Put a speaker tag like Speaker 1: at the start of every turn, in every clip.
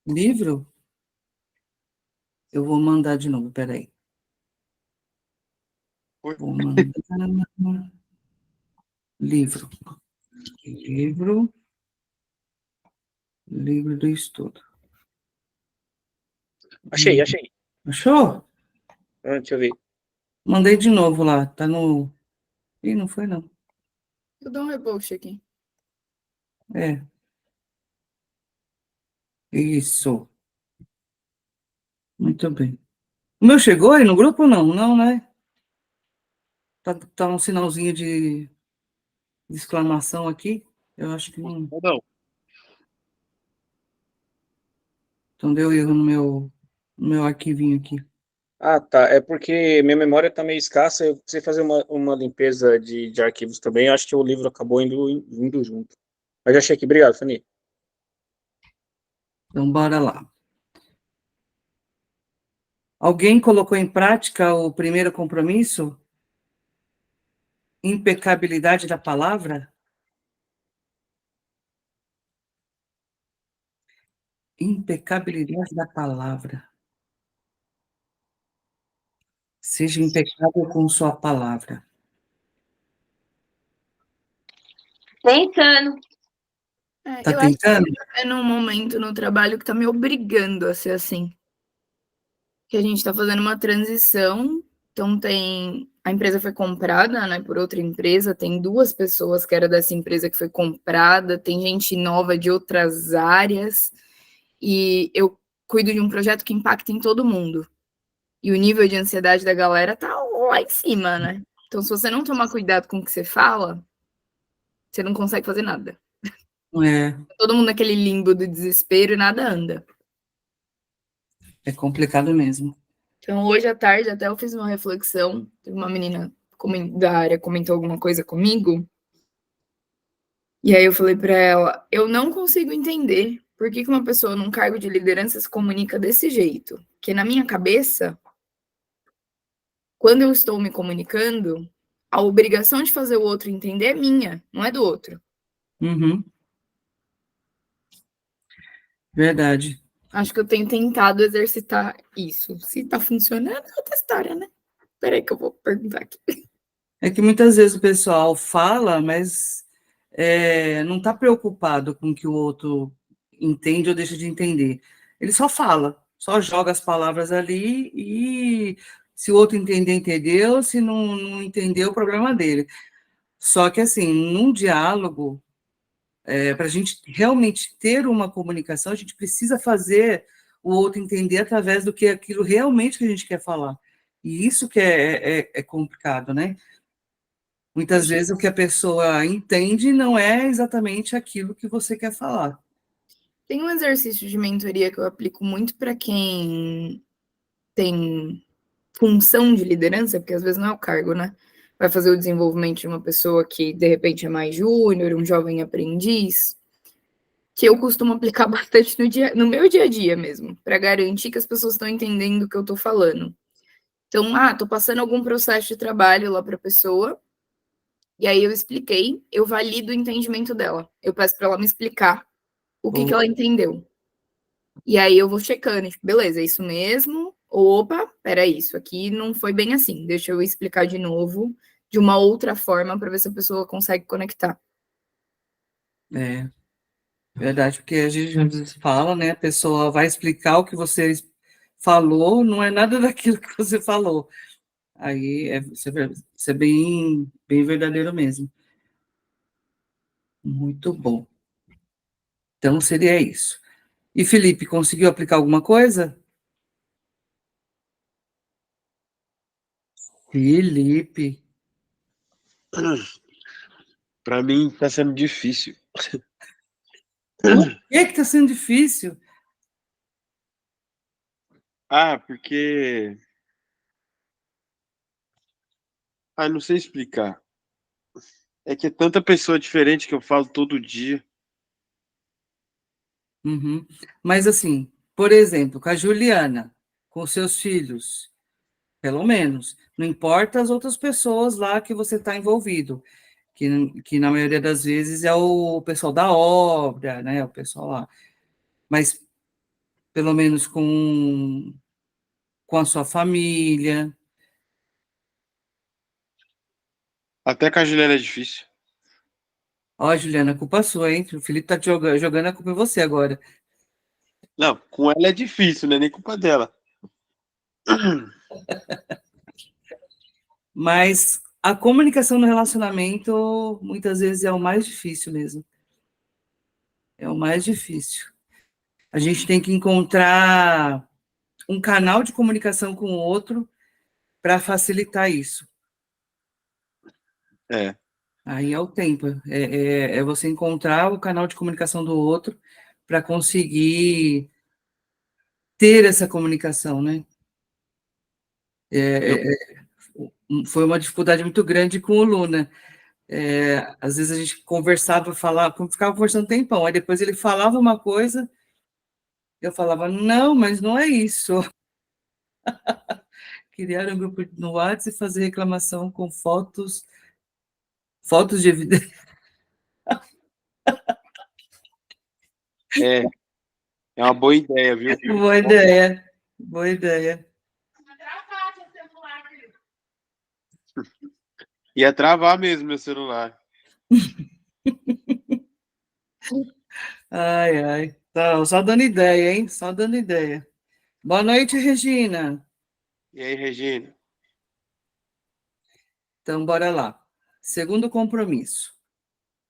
Speaker 1: Livro? Eu vou mandar de novo, peraí. Vou mandar livro. Livro do estudo.
Speaker 2: Achei.
Speaker 1: Achou?
Speaker 2: Deixa eu ver.
Speaker 1: Mandei de novo lá, tá no... Ih, não foi não.
Speaker 3: Eu dou um repost aqui.
Speaker 1: É. Isso. Muito bem. O meu chegou aí no grupo? Não, não, né? Tá um sinalzinho de exclamação aqui. Eu acho que não.
Speaker 2: Não.
Speaker 1: Então deu erro no meu arquivinho aqui.
Speaker 2: Ah, tá. É porque minha memória tá meio escassa. Eu precisei fazer uma limpeza de arquivos também. Eu acho que o livro acabou indo junto. Mas já achei aqui. Obrigado, Fanny.
Speaker 1: Então, bora lá. Alguém colocou em prática o primeiro compromisso? Impecabilidade da palavra? Impecabilidade da palavra. Seja impecável com sua palavra.
Speaker 4: Tentando.
Speaker 1: Tá
Speaker 3: Eu
Speaker 1: tentando?
Speaker 3: acho que é num momento no trabalho que tá me obrigando a ser assim. Que a gente tá fazendo uma transição, então a empresa foi comprada, né, por outra empresa, tem 2 pessoas que era dessa empresa que foi comprada, tem gente nova de outras áreas, e eu cuido de um projeto que impacta em todo mundo. E o nível de ansiedade da galera tá lá em cima, né? Então, se você não tomar cuidado com o que você fala, você não consegue fazer nada.
Speaker 1: É,
Speaker 3: Todo mundo naquele limbo do desespero e nada anda.
Speaker 1: é complicado mesmo.
Speaker 3: Então, hoje à tarde, até eu fiz uma reflexão. Uma menina da área comentou alguma coisa comigo. E aí eu falei para ela: eu não consigo entender por que uma pessoa num cargo de liderança se comunica desse jeito. Porque na minha cabeça, quando eu estou me comunicando, a obrigação de fazer o outro entender é minha, não é do outro.
Speaker 1: Uhum. Verdade.
Speaker 3: Acho que eu tenho tentado exercitar isso. Se tá funcionando, é outra história, né? Peraí que eu vou perguntar aqui.
Speaker 1: É que muitas vezes o pessoal fala, mas não está preocupado com o que o outro entende ou deixa de entender. Ele só fala, só joga as palavras ali e se o outro entender, entendeu, se não entendeu, o problema dele. Só que, assim, num diálogo, para a gente realmente ter uma comunicação, a gente precisa fazer o outro entender através do que aquilo realmente que a gente quer falar. E isso que é complicado, né? Muitas vezes o que a pessoa entende não é exatamente aquilo que você quer falar.
Speaker 3: Tem um exercício de mentoria que eu aplico muito para quem tem função de liderança, porque às vezes não é o cargo, né? Vai fazer o desenvolvimento de uma pessoa que de repente é mais júnior, um jovem aprendiz, que eu costumo aplicar bastante no meu dia a dia mesmo, para garantir que as pessoas estão entendendo o que eu estou falando. Então, estou passando algum processo de trabalho lá para a pessoa, e aí eu expliquei, eu valido o entendimento dela. Eu peço para ela me explicar o que ela entendeu. E aí eu vou checando, tipo, beleza, é isso mesmo? Opa, peraí, isso aqui não foi bem assim. Deixa eu explicar de novo, de uma outra forma, para ver se a pessoa consegue conectar.
Speaker 1: É verdade, porque a gente às vezes fala, né? A pessoa vai explicar o que você falou, não é nada daquilo que você falou. Aí isso é bem, bem verdadeiro mesmo. Muito bom. Então seria isso. E Felipe, conseguiu aplicar alguma coisa? Felipe.
Speaker 5: Para mim está sendo difícil.
Speaker 1: Por que está sendo difícil?
Speaker 5: Porque... não sei explicar. É que é tanta pessoa diferente que eu falo todo dia.
Speaker 1: Uhum. Mas assim, por exemplo, com a Juliana, com seus filhos, pelo menos, não importa as outras pessoas lá que você está envolvido, que na maioria das vezes é o pessoal da obra, né, o pessoal lá. Mas pelo menos com a sua família.
Speaker 5: Até com a Juliana é difícil.
Speaker 1: Ó, Juliana, a culpa é sua, hein? O Felipe tá te jogando a culpa em você agora.
Speaker 5: Não, com ela é difícil, não é nem culpa dela.
Speaker 1: Mas a comunicação no relacionamento, muitas vezes, é o mais difícil mesmo. É o mais difícil. A gente tem que encontrar um canal de comunicação com o outro para facilitar isso.
Speaker 5: É.
Speaker 1: Aí é o tempo, é você encontrar o canal de comunicação do outro para conseguir ter essa comunicação, né? Foi uma dificuldade muito grande com o Luna. Às vezes a gente conversava, falava, ficava conversando um tempão, aí depois ele falava uma coisa, eu falava, não, mas não é isso. Criar um grupo no WhatsApp e fazer reclamação com fotos de evidência.
Speaker 5: É, é uma boa ideia, viu?
Speaker 1: Boa ideia, boa ideia.
Speaker 5: Ia travar mesmo meu celular.
Speaker 1: Ai, ai. Tá, só dando ideia, hein? Só dando ideia. Boa noite, Regina.
Speaker 5: E aí, Regina?
Speaker 1: Então, bora lá. Segundo compromisso.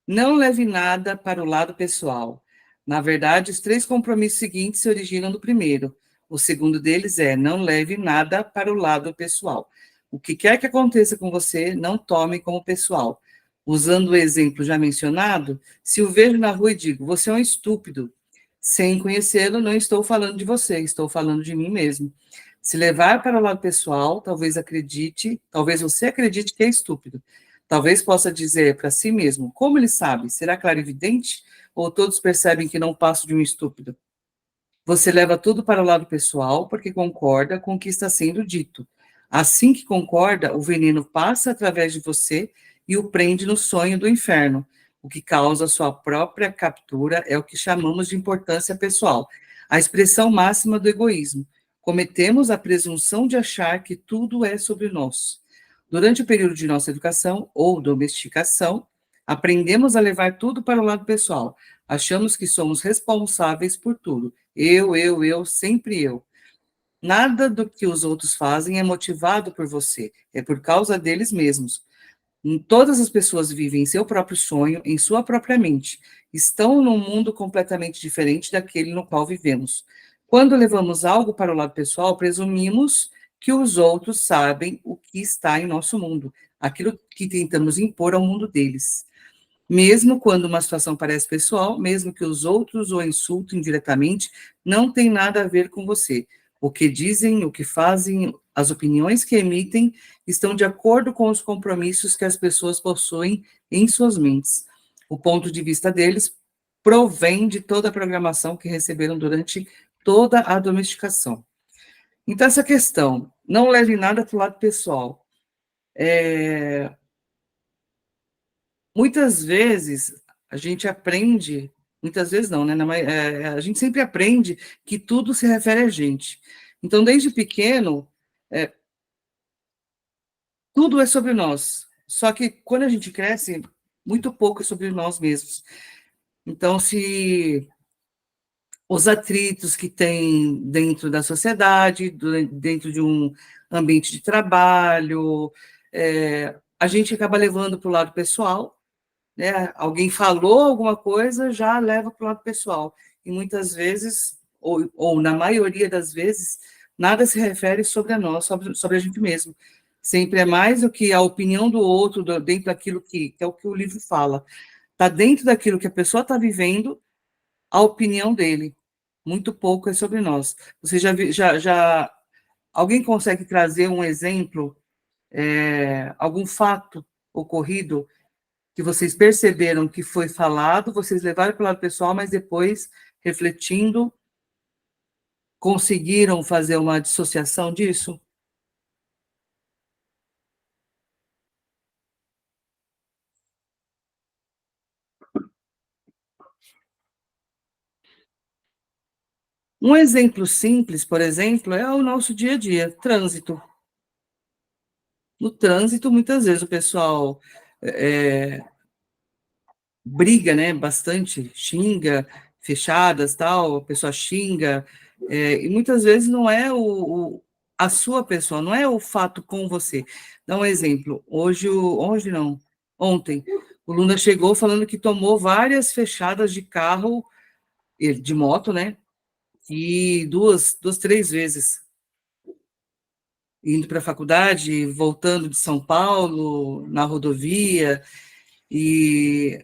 Speaker 1: Não leve nada para o lado pessoal. Na verdade, os 3 compromissos seguintes se originam do primeiro. O segundo deles é: não leve nada para o lado pessoal. O que quer que aconteça com você, não tome como pessoal. Usando o exemplo já mencionado, se o vejo na rua e digo, você é um estúpido, sem conhecê-lo, não estou falando de você, estou falando de mim mesmo. Se levar para o lado pessoal, talvez você acredite que é estúpido. Talvez possa dizer para si mesmo, como ele sabe? Será clarividente? Ou todos percebem que não passo de um estúpido? Você leva tudo para o lado pessoal porque concorda com o que está sendo dito. Assim que concorda, o veneno passa através de você e o prende no sonho do inferno. O que causa sua própria captura é o que chamamos de importância pessoal, a expressão máxima do egoísmo. Cometemos a presunção de achar que tudo é sobre nós. Durante o período de nossa educação ou domesticação, aprendemos a levar tudo para o lado pessoal. Achamos que somos responsáveis por tudo. Eu, sempre eu. Nada do que os outros fazem é motivado por você, é por causa deles mesmos. Todas as pessoas vivem seu próprio sonho, em sua própria mente. Estão num mundo completamente diferente daquele no qual vivemos. Quando levamos algo para o lado pessoal, presumimos que os outros sabem o que está em nosso mundo, aquilo que tentamos impor ao mundo deles. Mesmo quando uma situação parece pessoal, mesmo que os outros o insultem diretamente, não tem nada a ver com você. O que dizem, o que fazem, as opiniões que emitem estão de acordo com os compromissos que as pessoas possuem em suas mentes. O ponto de vista deles provém de toda a programação que receberam durante toda a domesticação. Então, essa questão, não leve nada para o lado pessoal. Muitas vezes a gente aprende, muitas vezes não, né? A gente sempre aprende que tudo se refere a gente. Então, desde pequeno, é, tudo é sobre nós. Só que quando a gente cresce, muito pouco é sobre nós mesmos. Então, se os atritos que tem dentro da sociedade, dentro de um ambiente de trabalho, a gente acaba levando para o lado pessoal, né? Alguém falou alguma coisa, já leva para o lado pessoal. E muitas vezes, ou na maioria das vezes, nada se refere sobre a nós, sobre a gente mesmo. Sempre é mais do que a opinião do outro, dentro daquilo que é o que o livro fala. Está dentro daquilo que a pessoa está vivendo, a opinião dele. Muito pouco é sobre nós. Você já alguém consegue trazer um exemplo, algum fato ocorrido que vocês perceberam que foi falado, vocês levaram para o lado pessoal, mas depois, refletindo, conseguiram fazer uma dissociação disso? Um exemplo simples, por exemplo, é o nosso dia a dia, trânsito. No trânsito, muitas vezes o pessoal briga, né, bastante, xinga, fechadas, tal, a pessoa xinga, e muitas vezes não é a sua pessoa, não é o fato com você. Dá um exemplo, hoje não, ontem, o Luna chegou falando que tomou várias fechadas de carro, de moto, né, e duas, três vezes, indo para a faculdade, voltando de São Paulo, na rodovia, e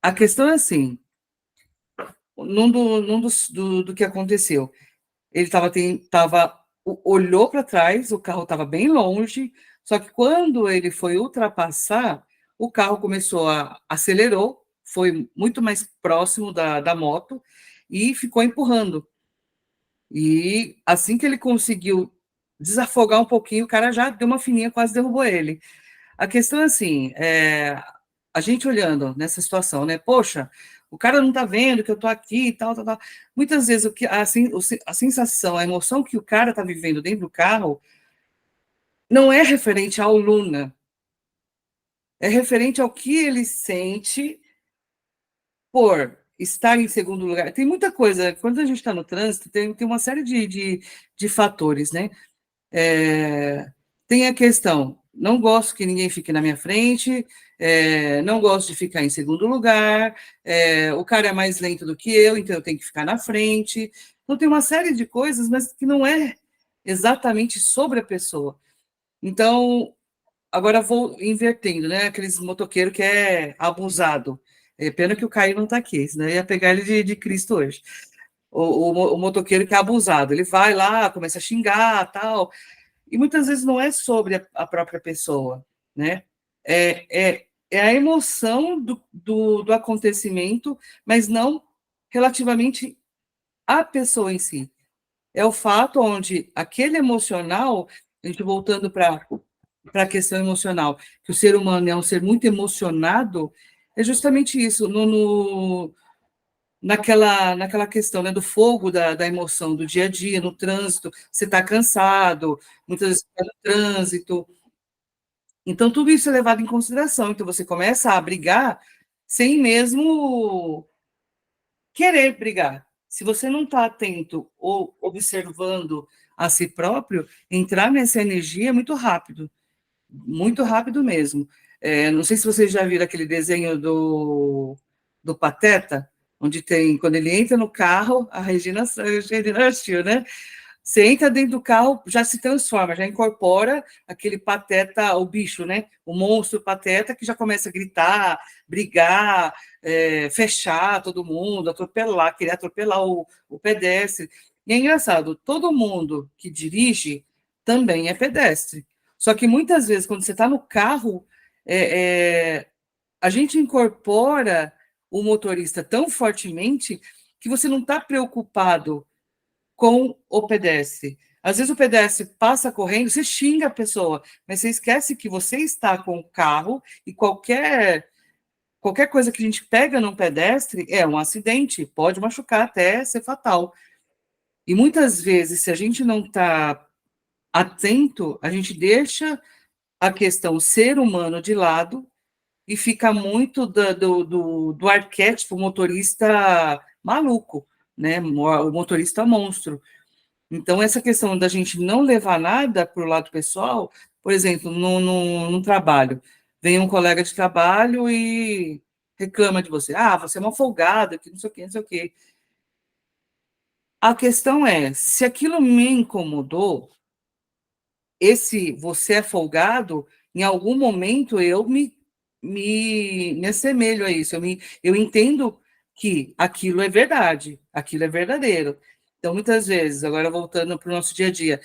Speaker 1: a questão é assim, do que aconteceu. Ele olhou para trás, o carro estava bem longe, só que quando ele foi ultrapassar, o carro acelerou, foi muito mais próximo da moto e ficou empurrando. E assim que ele conseguiu desafogar um pouquinho, o cara já deu uma fininha, quase derrubou ele. A questão é assim, a gente olhando nessa situação, né? Poxa, o cara não tá vendo que eu tô aqui e tal, tal, tal. Muitas vezes a sensação, a emoção que o cara tá vivendo dentro do carro não é referente ao Luna, é referente ao que ele sente por estar em segundo lugar. Tem muita coisa, quando a gente está no trânsito, tem uma série de fatores, né? Tem a questão, não gosto que ninguém fique na minha frente, não gosto de ficar em segundo lugar, o cara é mais lento do que eu, então eu tenho que ficar na frente. Então, tem uma série de coisas, mas que não é exatamente sobre a pessoa. Então, agora vou invertendo, né? Aqueles motoqueiros que é abusado. Pena que o Caio não está aqui, senão eu ia pegar ele de Cristo hoje. O motoqueiro que é abusado, ele vai lá, começa a xingar, tal, e muitas vezes não é sobre a própria pessoa, né? É a emoção do acontecimento, mas não relativamente à pessoa em si. É o fato onde aquele emocional, a gente voltando para a questão emocional, que o ser humano é um ser muito emocionado, é justamente isso, naquela questão, né, do fogo da emoção do dia a dia, no trânsito, você está cansado, muitas vezes está no trânsito. Então, tudo isso é levado em consideração. Então, você começa a brigar sem mesmo querer brigar. Se você não está atento ou observando a si próprio, entrar nessa energia é muito rápido mesmo. Não sei se vocês já viram aquele desenho do Pateta, onde tem, quando ele entra no carro, a Regina assistiu, né? Você entra dentro do carro, já se transforma, já incorpora aquele pateta, o bicho, né? O monstro pateta que já começa a gritar, brigar, fechar todo mundo, atropelar, querer atropelar o pedestre. E é engraçado, todo mundo que dirige também é pedestre. Só que muitas vezes, quando você está no carro, a gente incorpora o motorista tão fortemente que você não está preocupado com o pedestre. Às vezes o pedestre passa correndo, você xinga a pessoa, mas você esquece que você está com o carro e qualquer coisa que a gente pega num pedestre é um acidente, pode machucar até ser fatal. E muitas vezes, se a gente não está atento, a gente deixa a questão ser humano de lado e fica muito do arquétipo motorista maluco, né? O motorista monstro. Então, essa questão da gente não levar nada para o lado pessoal, por exemplo, no trabalho, vem um colega de trabalho e reclama de você. Ah, você é uma folgada, que não sei o quê, não sei o quê. A questão é, se aquilo me incomodou, esse você é folgado, em algum momento eu me assemelho a isso, eu entendo que aquilo é verdade, aquilo é verdadeiro. Então, muitas vezes, agora voltando para o nosso dia a dia,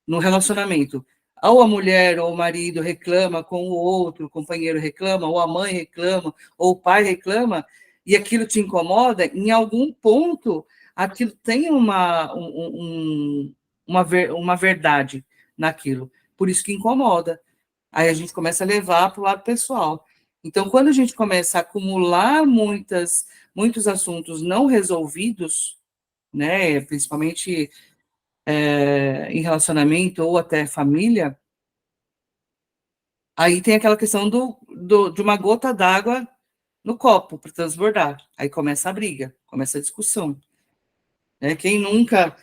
Speaker 1: no relacionamento, ou a mulher ou o marido reclama com o outro, o companheiro reclama, ou a mãe reclama, ou o pai reclama, e aquilo te incomoda, em algum ponto, aquilo tem uma verdade naquilo. Por isso que incomoda. Aí a gente começa a levar para o lado pessoal. Então, quando a gente começa a acumular muitos assuntos não resolvidos, né, principalmente em relacionamento ou até família, aí tem aquela questão de uma gota d'água no copo para transbordar. Aí começa a briga, começa a discussão. Né? Quem nunca,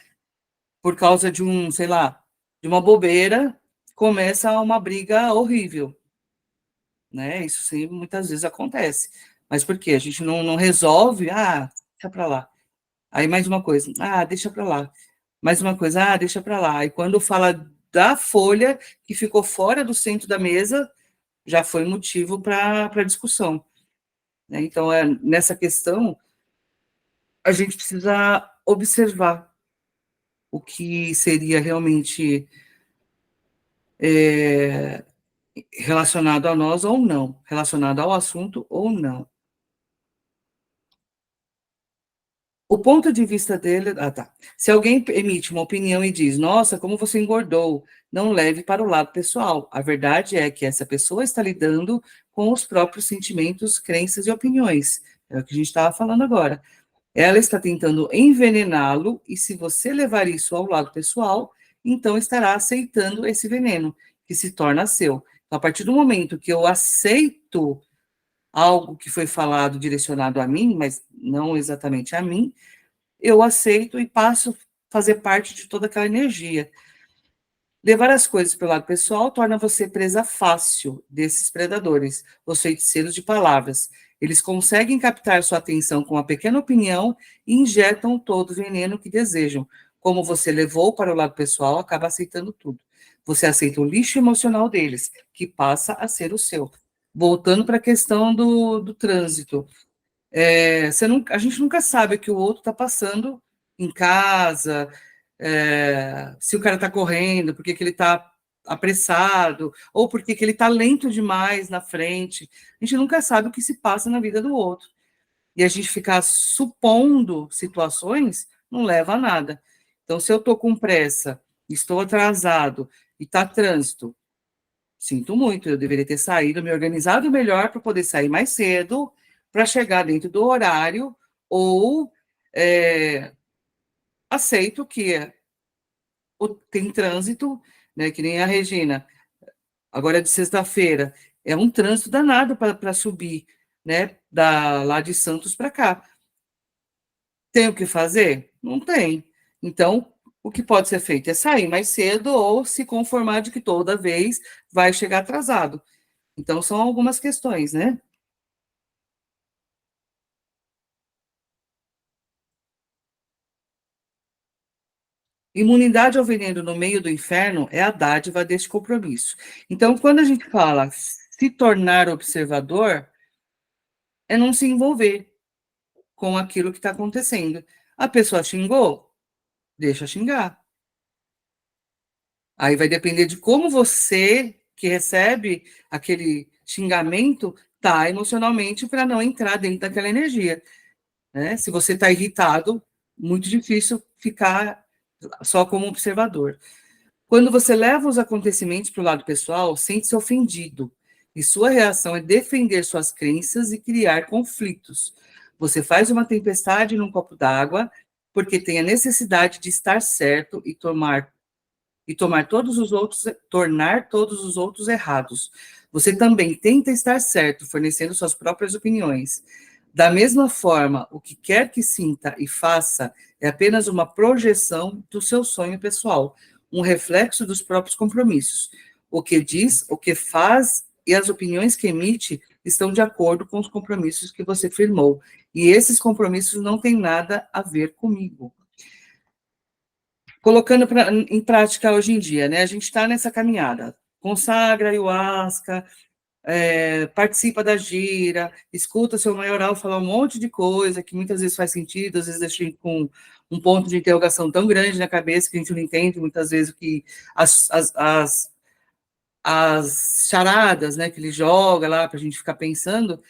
Speaker 1: por causa de sei lá, de uma bobeira, começa uma briga horrível. Né? Isso sim, muitas vezes acontece. Mas por quê? A gente não resolve, deixa para lá. Aí mais uma coisa, deixa para lá. Mais uma coisa, deixa para lá. E quando fala da folha que ficou fora do centro da mesa, já foi motivo para discussão. Né? Então, nessa questão, a gente precisa observar o que seria realmente relacionado a nós ou não, relacionado ao assunto ou não. O ponto de vista dele... tá. Se alguém emite uma opinião e diz, nossa, como você engordou, não leve para o lado pessoal. A verdade é que essa pessoa está lidando com os próprios sentimentos, crenças e opiniões. É o que a gente estava falando agora. Ela está tentando envenená-lo, e se você levar isso ao lado pessoal, então estará aceitando esse veneno, que se torna seu. Então, a partir do momento que eu aceito algo que foi falado direcionado a mim, mas não exatamente a mim, eu aceito e passo a fazer parte de toda aquela energia. Levar as coisas para o lado pessoal torna você presa fácil desses predadores, os feiticeiros de palavras. Eles conseguem captar sua atenção com uma pequena opinião e injetam todo o veneno que desejam. Como você levou para o lado pessoal, acaba aceitando tudo. Você aceita o lixo emocional deles, que passa a ser o seu. Voltando para a questão do trânsito. A gente nunca sabe o que o outro está passando em casa, se o cara está correndo, porque que ele está apressado, ou porque que ele está lento demais na frente. A gente nunca sabe o que se passa na vida do outro. E a gente ficar supondo situações não leva a nada. Então, se eu estou com pressa, estou atrasado e está trânsito, sinto muito, eu deveria ter saído, me organizado melhor para poder sair mais cedo, para chegar dentro do horário, ou aceito que tem trânsito, né, que nem a Regina, agora é de sexta-feira, é um trânsito danado para subir, né, lá de Santos para cá. Tem o que fazer? Não tem. Então, o que pode ser feito é sair mais cedo ou se conformar de que toda vez vai chegar atrasado. Então, são algumas questões, né? Imunidade ao veneno no meio do inferno é a dádiva deste compromisso. Então, quando a gente fala se tornar observador, é não se envolver com aquilo que está acontecendo. A pessoa xingou? Deixa xingar. Aí vai depender de como você, que recebe aquele xingamento, está emocionalmente para não entrar dentro daquela energia. Né? Se você está irritado, muito difícil ficar só como observador. Quando você leva os acontecimentos para o lado pessoal, sente-se ofendido, e sua reação é defender suas crenças e criar conflitos. Você faz uma tempestade num copo d'água porque tem a necessidade de estar certo e tornar todos os outros errados. Você também tenta estar certo, fornecendo suas próprias opiniões. Da mesma forma, o que quer que sinta e faça é apenas uma projeção do seu sonho pessoal, um reflexo dos próprios compromissos. O que diz, o que faz e as opiniões que emite estão de acordo com os compromissos que você firmou. E esses compromissos não têm nada a ver comigo. Colocando em prática hoje em dia, né? A gente está nessa caminhada. Consagra ayahuasca, participa da gira, escuta seu maioral falar um monte de coisa que muitas vezes faz sentido, às vezes deixa com um ponto de interrogação tão grande na cabeça que a gente não entende muitas vezes o que as charadas, né, que ele joga lá para a gente ficar pensando.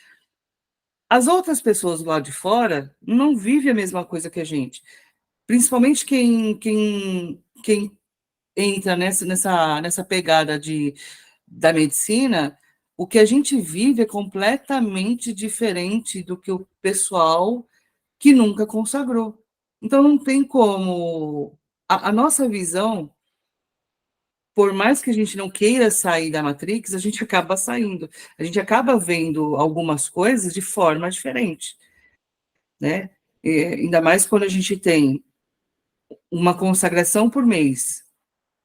Speaker 1: As outras pessoas do lado de fora não vivem a mesma coisa que a gente, principalmente quem entra nessa pegada da medicina. O que a gente vive é completamente diferente do que o pessoal que nunca consagrou. Então, não tem como... A nossa visão, por mais que a gente não queira sair da Matrix, a gente acaba saindo. A gente acaba vendo algumas coisas de forma diferente, né? E, ainda mais quando a gente tem uma consagração por mês,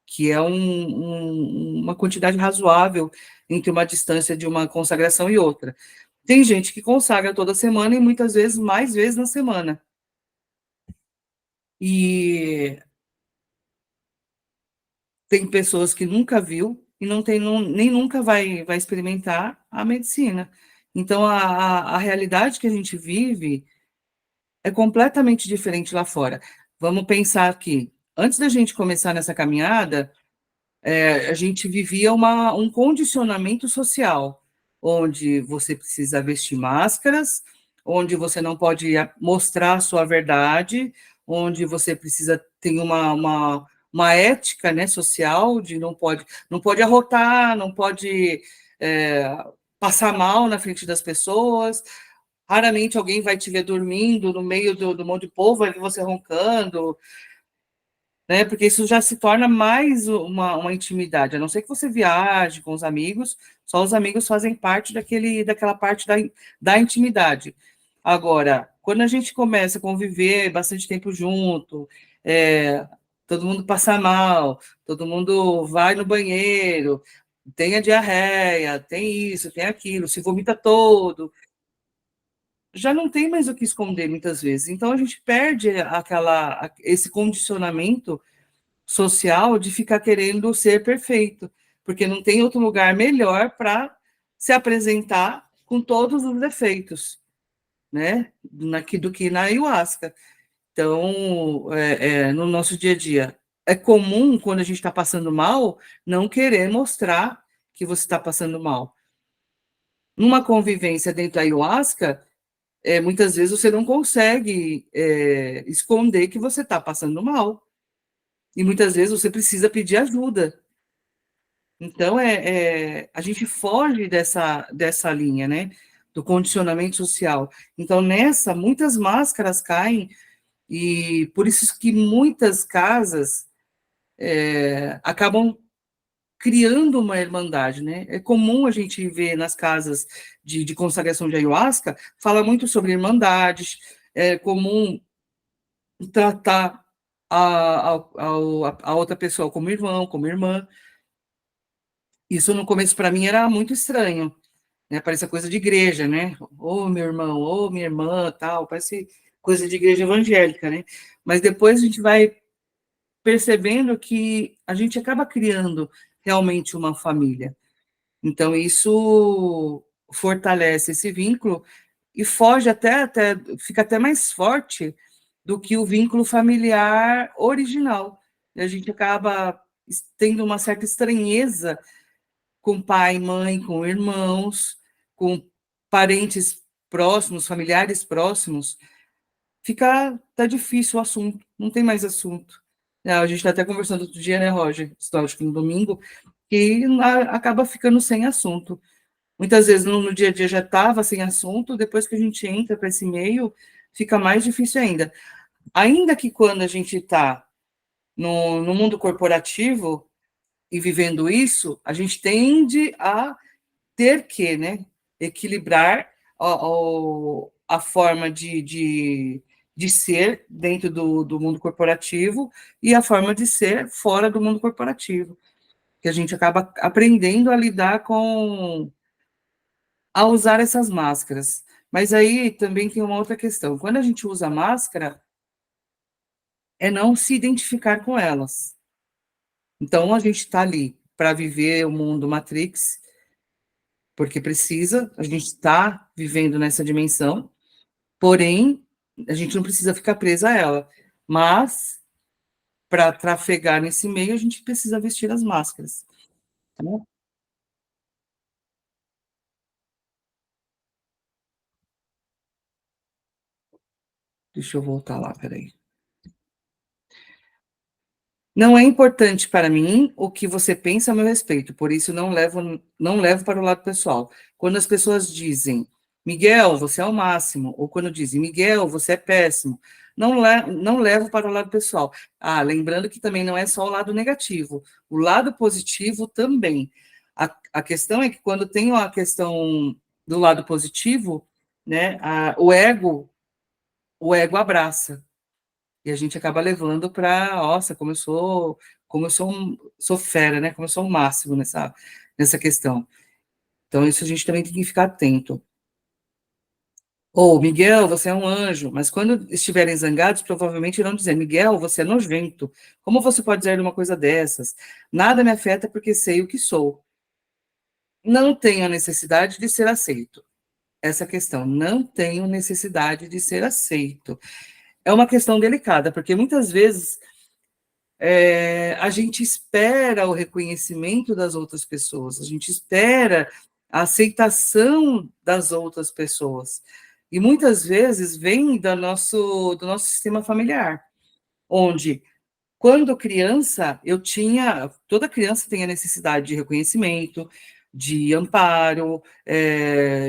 Speaker 1: que é uma quantidade razoável entre uma distância de uma consagração e outra. Tem gente que consagra toda semana e muitas vezes mais vezes na semana. E tem pessoas que nunca viu e nem nunca vai experimentar a medicina. Então, a realidade que a gente vive é completamente diferente lá fora. Vamos pensar que, antes da gente começar nessa caminhada, a gente vivia um condicionamento social, onde você precisa vestir máscaras, onde você não pode mostrar a sua verdade, onde você precisa ter uma ética, né, social, de não pode arrotar, não pode passar mal na frente das pessoas. Raramente alguém vai te ver dormindo no meio do monte de povo, vai ver você roncando, né? Porque isso já se torna mais uma intimidade, a não ser que você viaje com os amigos, só os amigos fazem parte daquela parte da intimidade. Agora, quando a gente começa a conviver bastante tempo junto, todo mundo passa mal, todo mundo vai no banheiro, tem a diarreia, tem isso, tem aquilo, se vomita todo, já não tem mais o que esconder muitas vezes. Então a gente perde esse condicionamento social de ficar querendo ser perfeito, porque não tem outro lugar melhor para se apresentar com todos os defeitos, né? Do que na ayahuasca. Então, no nosso dia a dia, é comum, quando a gente está passando mal, não querer mostrar que você está passando mal. Numa convivência dentro da ayahuasca, muitas vezes você não consegue esconder que você está passando mal. E muitas vezes você precisa pedir ajuda. Então, a gente foge dessa linha, né? Do condicionamento social. Então, muitas máscaras caem, e por isso que muitas casas acabam criando uma irmandade, né? É comum a gente ver nas casas de consagração de ayahuasca, fala muito sobre irmandades, é comum tratar a outra pessoa como irmão, como irmã. Isso no começo para mim era muito estranho, né? Parecia coisa de igreja, né? Ô, meu irmão, ô, minha irmã, tal, parece coisa de igreja evangélica, né? Mas depois a gente vai percebendo que a gente acaba criando realmente uma família. Então, isso fortalece esse vínculo e foge fica até mais forte do que o vínculo familiar original. E a gente acaba tendo uma certa estranheza com pai, mãe, com irmãos, com parentes próximos, familiares próximos. Tá difícil o assunto, não tem mais assunto. A gente está até conversando outro dia, né, Roger? Acho que no domingo, que acaba ficando sem assunto. Muitas vezes no dia a dia já estava sem assunto, depois que a gente entra para esse meio, fica mais difícil ainda. Ainda que quando a gente está no mundo corporativo e vivendo isso, a gente tende a ter que, né, equilibrar a forma de ser dentro do mundo corporativo e a forma de ser fora do mundo corporativo, que a gente acaba aprendendo a lidar a usar essas máscaras. Mas aí também tem uma outra questão. Quando a gente usa máscara, é não se identificar com elas. Então, a gente está ali para viver o mundo Matrix, porque precisa, a gente está vivendo nessa dimensão, porém, a gente não precisa ficar presa a ela. Mas, para trafegar nesse meio, a gente precisa vestir as máscaras. Tá bom? Deixa eu voltar lá, peraí. Não é importante para mim o que você pensa a meu respeito, por isso não levo para o lado pessoal. Quando as pessoas dizem Miguel, você é o máximo. Ou quando dizem, Miguel, você é péssimo. Não levo para o lado pessoal. Ah, lembrando que também não é só o lado negativo. O lado positivo também. A questão é que quando tem a questão do lado positivo, né, o ego abraça. E a gente acaba levando para, nossa, sou fera, né? Como eu sou o máximo nessa questão. Então, isso a gente também tem que ficar atento. Ou, Miguel, você é um anjo, mas quando estiverem zangados, provavelmente irão dizer, Miguel, você é nojento. Como você pode dizer uma coisa dessas? Nada me afeta porque sei o que sou. Não tenho a necessidade de ser aceito. Essa questão, não tenho necessidade de ser aceito. É uma questão delicada, porque muitas vezes a gente espera o reconhecimento das outras pessoas, a gente espera a aceitação das outras pessoas. E muitas vezes vem do nosso sistema familiar, onde, quando criança, toda criança tem a necessidade de reconhecimento, de amparo,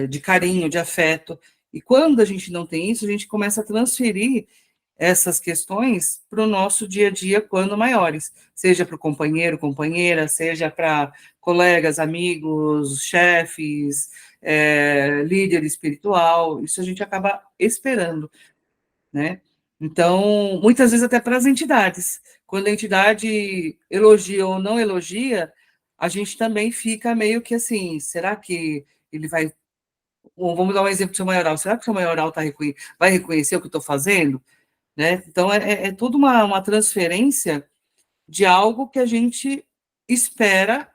Speaker 1: de carinho, de afeto. E quando a gente não tem isso, a gente começa a transferir essas questões para o nosso dia a dia quando maiores, seja para o companheiro, companheira, seja para colegas, amigos, chefes, líder espiritual, isso a gente acaba esperando, né? Então, muitas vezes até para as entidades, quando a entidade elogia ou não elogia, a gente também fica meio que assim, será que ele vai... Vamos dar um exemplo do seu maioral, será que o seu maioral vai reconhecer o que eu estou fazendo? Né? Então, é tudo uma transferência de algo que a gente espera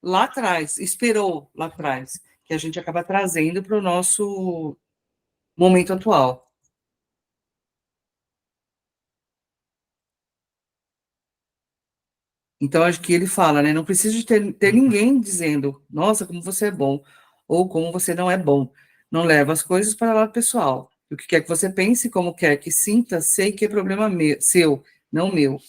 Speaker 1: lá atrás, esperou lá atrás, que a gente acaba trazendo para o nosso momento atual. Então, acho que ele fala, né? Não precisa de ter ninguém dizendo, nossa, como você é bom, ou como você não é bom. Não leva as coisas para o lado pessoal. O que quer que você pense, como quer que sinta, sei que é problema seu, não meu.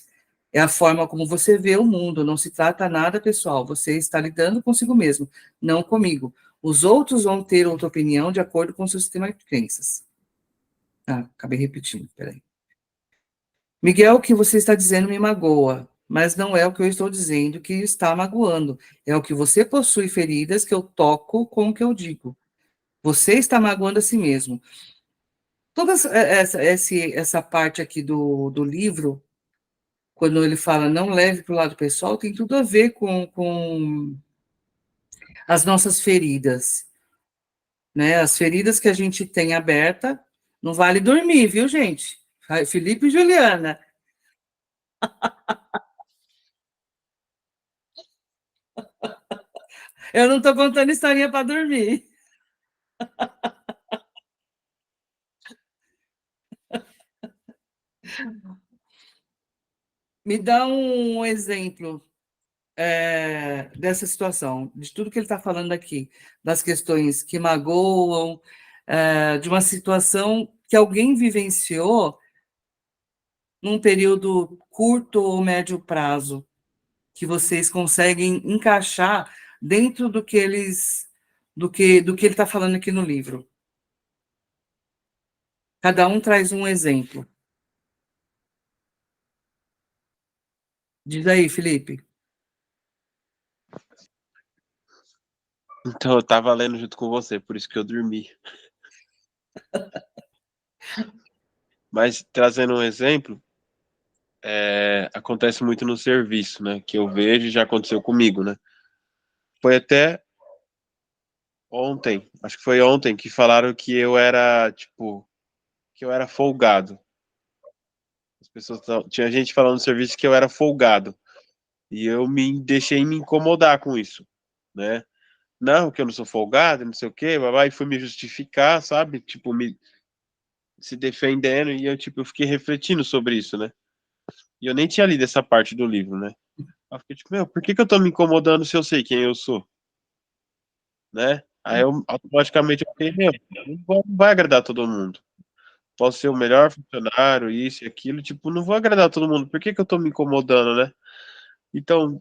Speaker 1: É a forma como você vê o mundo, não se trata nada pessoal, você está lidando consigo mesmo, não comigo. Os outros vão ter outra opinião de acordo com o seu sistema de crenças. Ah, acabei repetindo, peraí. Miguel, o que você está dizendo me magoa, mas não é o que eu estou dizendo que está magoando. É o que você possui feridas que eu toco com o que eu digo. Você está magoando a si mesmo. Toda essa parte aqui do livro, quando ele fala não leve para o lado pessoal, tem tudo a ver com as nossas feridas, né? As feridas que a gente tem aberta, não vale dormir, viu, gente? Felipe e Juliana. Eu não estou contando historinha para dormir. Me dá um exemplo dessa situação, de tudo que ele está falando aqui, das questões que magoam, de uma situação que alguém vivenciou num período curto ou médio prazo, que vocês conseguem encaixar dentro do que ele está falando aqui no livro. Cada um traz um exemplo. Diz aí, Felipe.
Speaker 5: Então, eu tava lendo junto com você, por isso que eu dormi. Mas, trazendo um exemplo, acontece muito no serviço, né? Que eu vejo e já aconteceu comigo, né? Foi até ontem, acho que foi ontem, que falaram que eu era, tipo, que eu era folgado. As pessoas tinha gente falando no serviço que eu era folgado. E eu me deixei me incomodar com isso, né? Não, que eu não sou folgado, não sei o quê, babá, e fui me justificar, sabe? Tipo, se defendendo, e eu, tipo, eu fiquei refletindo sobre isso, né? E eu nem tinha lido essa parte do livro, né? Eu fiquei tipo, meu, por que eu tô me incomodando se eu sei quem eu sou, né? Aí eu automaticamente eu fiquei, meu, não vai agradar todo mundo. Posso ser o melhor funcionário, isso e aquilo, tipo, não vou agradar todo mundo. Por que eu tô me incomodando, né? Então,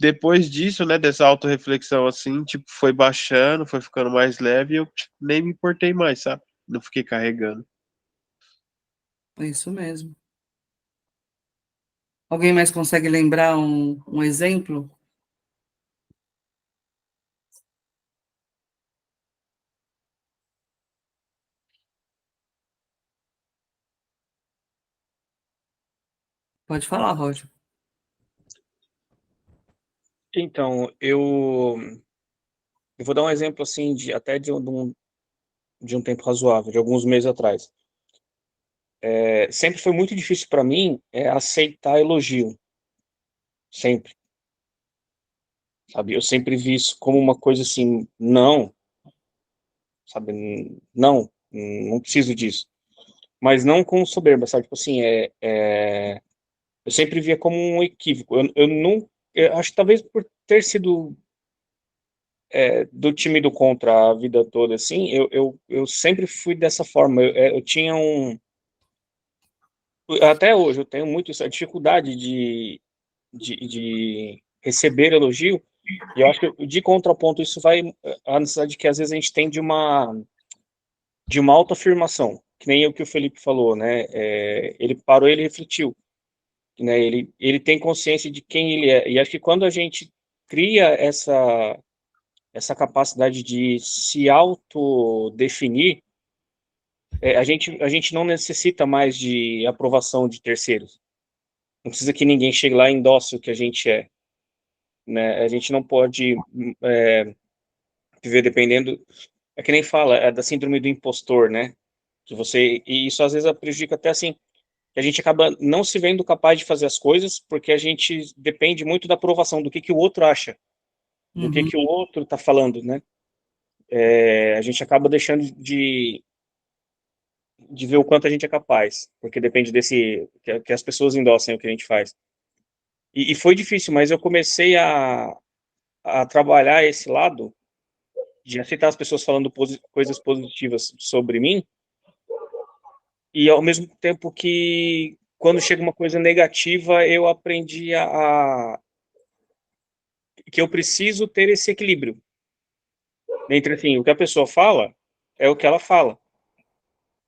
Speaker 5: depois disso, né, dessa autorreflexão assim, tipo, foi baixando, foi ficando mais leve e eu tipo, nem me importei mais, sabe? Não fiquei carregando.
Speaker 1: É isso mesmo. Alguém mais consegue lembrar um exemplo? Pode falar, Roger.
Speaker 2: Então, eu vou dar um exemplo assim até de um tempo razoável, de alguns meses atrás. Sempre foi muito difícil para mim aceitar elogio, sempre, sabe? Eu sempre vi isso como uma coisa assim, não, sabe? Não, não preciso disso. Mas não com soberba, sabe? Tipo assim, eu sempre via como um equívoco. Eu não, eu acho que talvez por ter sido do time do contra a vida toda, assim, eu sempre fui dessa forma. Eu tinha até hoje eu tenho muito essa dificuldade de receber elogio, e eu acho que de contraponto isso vai a necessidade que às vezes a gente tem de uma autoafirmação, que nem o que o Felipe falou, né? Ele parou, ele refletiu, né? Ele tem consciência de quem ele é, e acho que quando a gente cria essa capacidade de se autodefinir, a gente não necessita mais de aprovação de terceiros. Não precisa que ninguém chegue lá e endosse o que a gente é, né? A gente não pode viver dependendo. É que nem fala, é da síndrome do impostor, né? E isso às vezes prejudica até assim, que a gente acaba não se vendo capaz de fazer as coisas porque a gente depende muito da aprovação do que o outro acha, do
Speaker 1: Uhum,
Speaker 2: que o outro está falando, né? A gente acaba deixando de ver o quanto a gente é capaz, porque depende que as pessoas endossem o que a gente faz. E foi difícil, mas eu comecei a trabalhar esse lado de aceitar as pessoas falando coisas positivas sobre mim, e ao mesmo tempo que quando chega uma coisa negativa, eu aprendi que eu preciso ter esse equilíbrio entre assim, o que a pessoa fala é o que ela fala,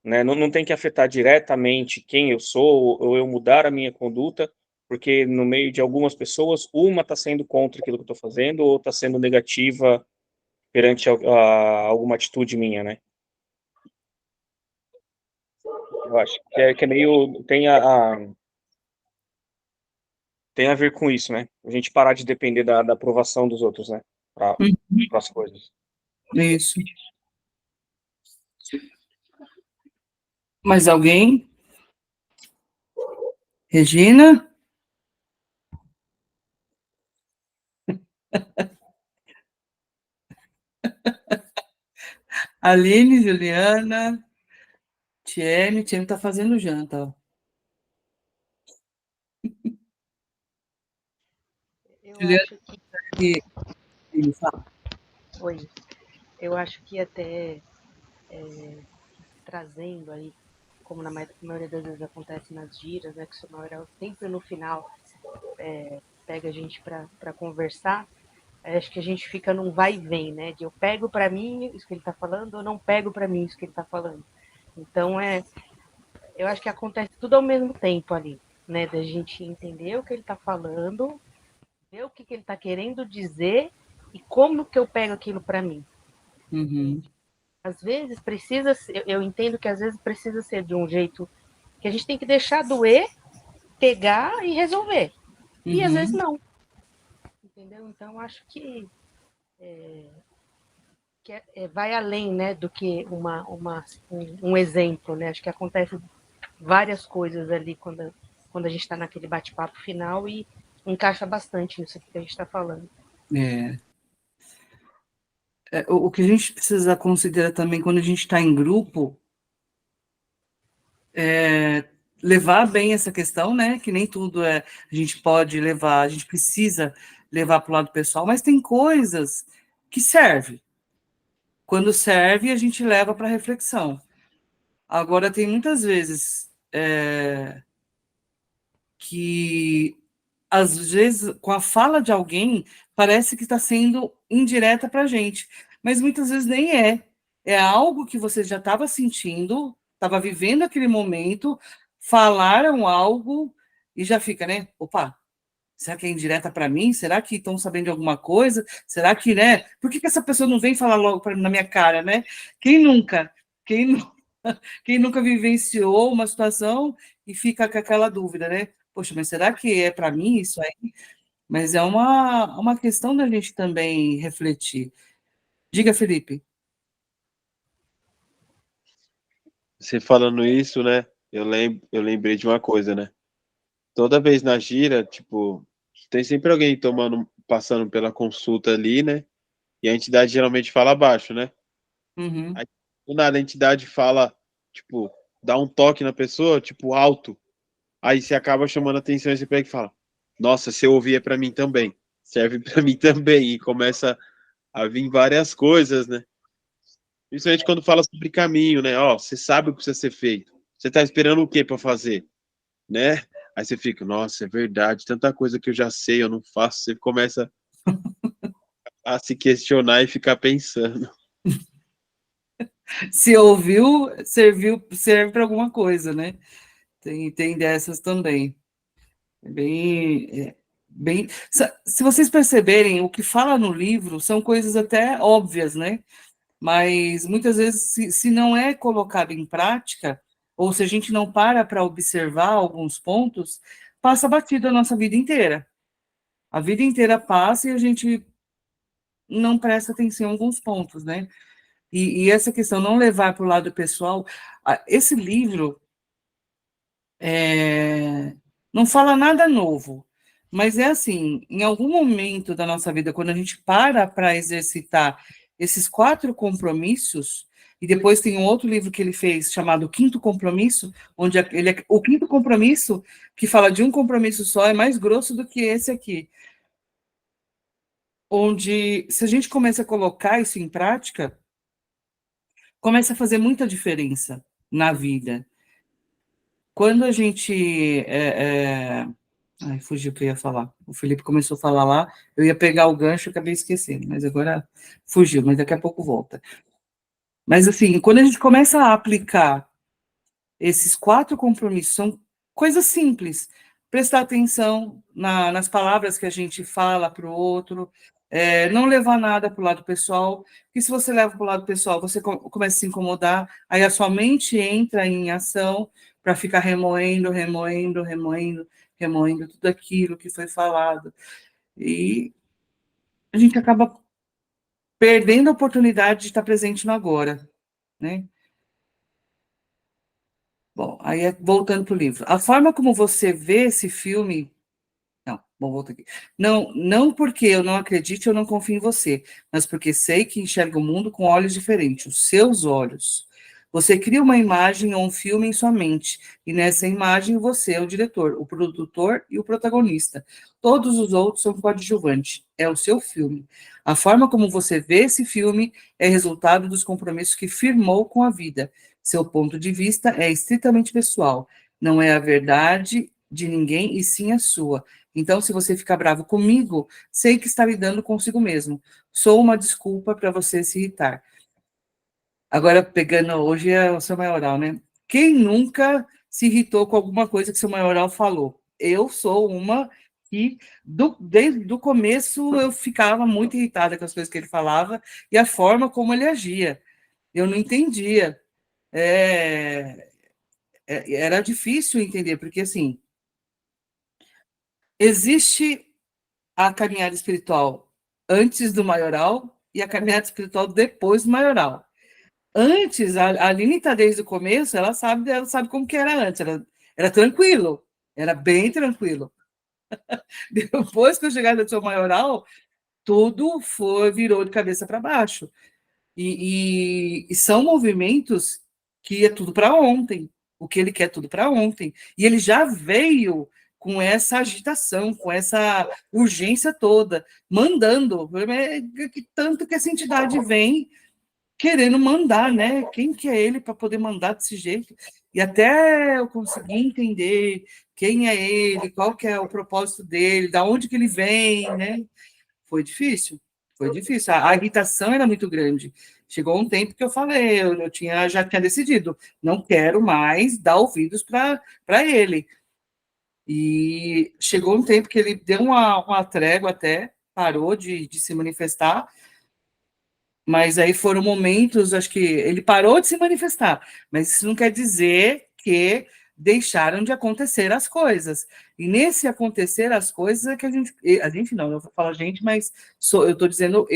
Speaker 2: né? Não tem que afetar diretamente quem eu sou ou eu mudar a minha conduta, porque no meio de algumas pessoas, uma está sendo contra aquilo que eu estou fazendo ou está sendo negativa perante alguma atitude minha, né? Eu acho que é meio tem a ver com isso, né? A gente parar de depender da aprovação dos outros, né? Para
Speaker 1: uhum,
Speaker 2: as coisas.
Speaker 1: isso. Mais alguém? Regina? Aline, Juliana? Tiene tá fazendo janta, ó.
Speaker 4: Eu
Speaker 1: Juliana,
Speaker 4: acho que,
Speaker 1: que- fala.
Speaker 4: oi, eu acho que até trazendo aí, como na maioria das vezes acontece nas giras, né, que o Samuel sempre no final pega a gente para conversar, acho que a gente fica num vai e vem, né, de eu pego para mim isso que ele está falando ou não pego para mim isso que ele está falando. Então, eu acho que acontece tudo ao mesmo tempo ali, né, da gente entender o que ele está falando, ver o que ele está querendo dizer e como que eu pego aquilo para mim.
Speaker 1: Uhum,
Speaker 4: Às vezes precisa ser, eu entendo que às vezes precisa ser de um jeito que a gente tem que deixar doer, pegar e resolver. E às vezes
Speaker 1: uhum,
Speaker 4: não, entendeu? Então acho que vai além, né, do que um exemplo, né? Acho que acontece várias coisas ali quando a gente está naquele bate-papo final e encaixa bastante nisso que a gente está falando.
Speaker 1: é. O que a gente precisa considerar também quando a gente está em grupo é levar bem essa questão, né? Que nem tudo a gente pode levar, a gente precisa levar para o lado pessoal, mas tem coisas que servem. Quando serve, a gente leva para reflexão. Agora, tem muitas vezes que às vezes, com a fala de alguém, parece que está sendo indireta para a gente, mas muitas vezes nem é. É algo que você já estava sentindo, estava vivendo aquele momento, falaram algo e já fica, né? Opa, será que é indireta para mim? Será que estão sabendo de alguma coisa? Será que, né? Por que essa pessoa não vem falar logo na minha cara, né? Quem nunca? Quem, quem nunca vivenciou uma situação e fica com aquela dúvida, né? Poxa, mas será que é para mim isso aí? Mas é uma questão da gente também refletir. Diga, Felipe.
Speaker 5: Você falando isso, né? Eu lembrei de uma coisa, né? Toda vez na gira, tipo, tem sempre alguém passando pela consulta ali, né? E a entidade geralmente fala baixo, né?
Speaker 1: Uhum.
Speaker 5: Aí, do nada, a entidade fala, tipo, dá um toque na pessoa, tipo, alto. Aí você acaba chamando a atenção e você pega e fala: Nossa, se eu ouvir é pra mim também. Serve pra mim também. E começa a vir várias coisas, né? Principalmente quando fala sobre caminho, né? Ó, você sabe o que precisa ser feito. Você tá esperando o quê para fazer, né? Aí você fica, nossa, é verdade, tanta coisa que eu já sei, eu não faço. Você começa a se questionar e ficar pensando.
Speaker 1: Se ouviu, serve para alguma coisa, né? Tem dessas também. Bem. Se vocês perceberem, o que fala no livro são coisas até óbvias, né? Mas muitas vezes, se não é colocado em prática, ou se a gente não para observar alguns pontos, passa batido a nossa vida inteira. A vida inteira passa e a gente não presta atenção em alguns pontos, né? E essa questão, não levar para o lado pessoal, esse livro não fala nada novo, mas é assim, em algum momento da nossa vida, quando a gente para exercitar esses 4 compromissos, e depois tem um outro livro que ele fez chamado Quinto Compromisso, onde o quinto compromisso, que fala de um compromisso só, é mais grosso do que esse aqui, onde, se a gente começa a colocar isso em prática, começa a fazer muita diferença na vida. Quando a gente ai, fugiu o que eu ia falar. O Felipe começou a falar lá, eu ia pegar o gancho e acabei esquecendo, mas agora fugiu, mas daqui a pouco volta. Mas, assim, quando a gente começa a aplicar esses 4 compromissos, são coisas simples. Prestar atenção nas palavras que a gente fala para o outro, não levar nada para o lado pessoal, porque se você leva para o lado pessoal, você começa a se incomodar, aí a sua mente entra em ação para ficar remoendo tudo aquilo que foi falado. E a gente acaba perdendo a oportunidade de estar presente no agora, né? Bom, aí voltando para o livro. A forma como você vê esse filme. Não, vou voltar aqui. Não porque eu não acredite ou não confio em você, mas porque sei que enxerga o mundo com olhos diferentes, os seus olhos. Você cria uma imagem ou um filme em sua mente, e nessa imagem você é o diretor, o produtor e o protagonista. Todos os outros são coadjuvantes. É o seu filme. A forma como você vê esse filme é resultado dos compromissos que firmou com a vida. Seu ponto de vista é estritamente pessoal. Não é a verdade de ninguém, e sim a sua. Então, se você ficar bravo comigo, sei que está lidando consigo mesmo. Sou uma desculpa para você se irritar. Agora, pegando, hoje é o seu maioral, né? Quem nunca se irritou com alguma coisa que seu maioral falou? Eu sou uma que, desde o começo, eu ficava muito irritada com as coisas que ele falava e a forma como ele agia. Eu não entendia. Era difícil entender, porque, assim, existe a caminhada espiritual antes do maioral e a caminhada espiritual depois do maioral. Antes, a Aline está desde o começo, ela sabe como que era antes, era tranquilo, era bem tranquilo. Depois que eu chegar no seu maioral, tudo virou de cabeça para baixo. E são movimentos que é tudo para ontem, o que ele quer é tudo para ontem. E ele já veio com essa agitação, com essa urgência toda, mandando, tanto que essa entidade vem querendo mandar, né? Quem que é ele para poder mandar desse jeito? E até eu conseguir entender quem é ele, qual que é o propósito dele, da onde que ele vem, né? Foi difícil, foi difícil. A irritação era muito grande. Chegou um tempo que eu falei, já tinha decidido, não quero mais dar ouvidos para ele. E chegou um tempo que ele deu uma trégua até, parou de se manifestar, mas aí foram momentos, acho que ele parou de se manifestar, mas isso não quer dizer que deixaram de acontecer as coisas. E nesse acontecer as coisas é que a gente não, eu vou falar gente, mas eu estou dizendo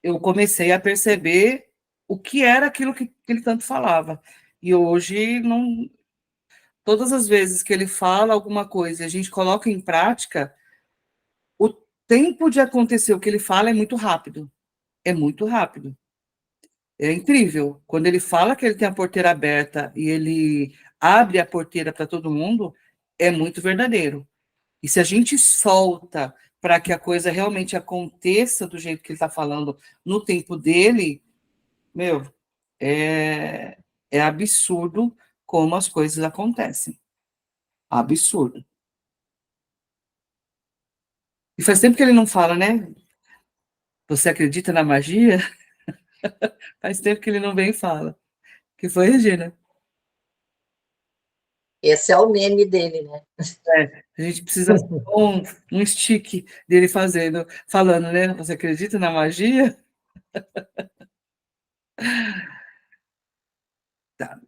Speaker 1: eu comecei a perceber o que era aquilo que ele tanto falava. E hoje, não, todas as vezes que ele fala alguma coisa e a gente coloca em prática, o tempo de acontecer o que ele fala é muito rápido. É muito rápido. É incrível. Quando ele fala que ele tem a porteira aberta e ele abre a porteira para todo mundo, é muito verdadeiro. E se a gente solta para que a coisa realmente aconteça do jeito que ele está falando no tempo dele, meu, é absurdo como as coisas acontecem. Absurdo. E faz tempo que ele não fala, né? Você acredita na magia? Faz tempo que ele não vem e fala. Que foi, Regina?
Speaker 6: Esse é o meme dele, né?
Speaker 1: A gente precisa um stick dele falando, né? Você acredita na magia? Tá.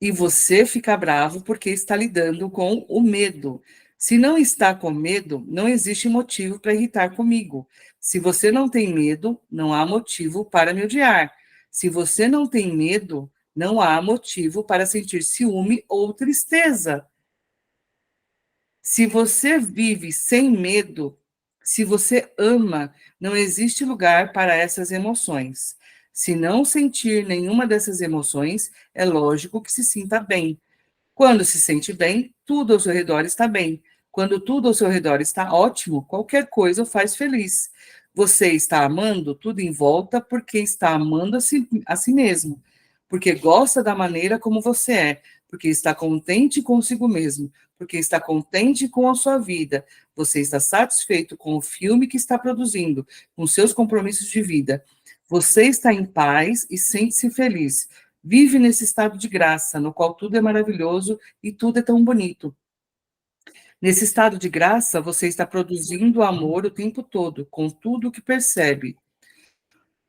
Speaker 1: E você fica bravo porque está lidando com o medo. Se não está com medo, não existe motivo para irritar comigo. Se você não tem medo, não há motivo para me odiar. Se você não tem medo, não há motivo para sentir ciúme ou tristeza. Se você vive sem medo, se você ama, não existe lugar para essas emoções. Se não sentir nenhuma dessas emoções, é lógico que se sinta bem. Quando se sente bem, tudo ao seu redor está bem. Quando tudo ao seu redor está ótimo, qualquer coisa o faz feliz. Você está amando tudo em volta porque está amando a si mesmo, porque gosta da maneira como você é, porque está contente consigo mesmo, porque está contente com a sua vida. Você está satisfeito com o filme que está produzindo, com seus compromissos de vida. Você está em paz e sente-se feliz. Vive nesse estado de graça, no qual tudo é maravilhoso e tudo é tão bonito. Nesse estado de graça, você está produzindo amor o tempo todo, com tudo o que percebe.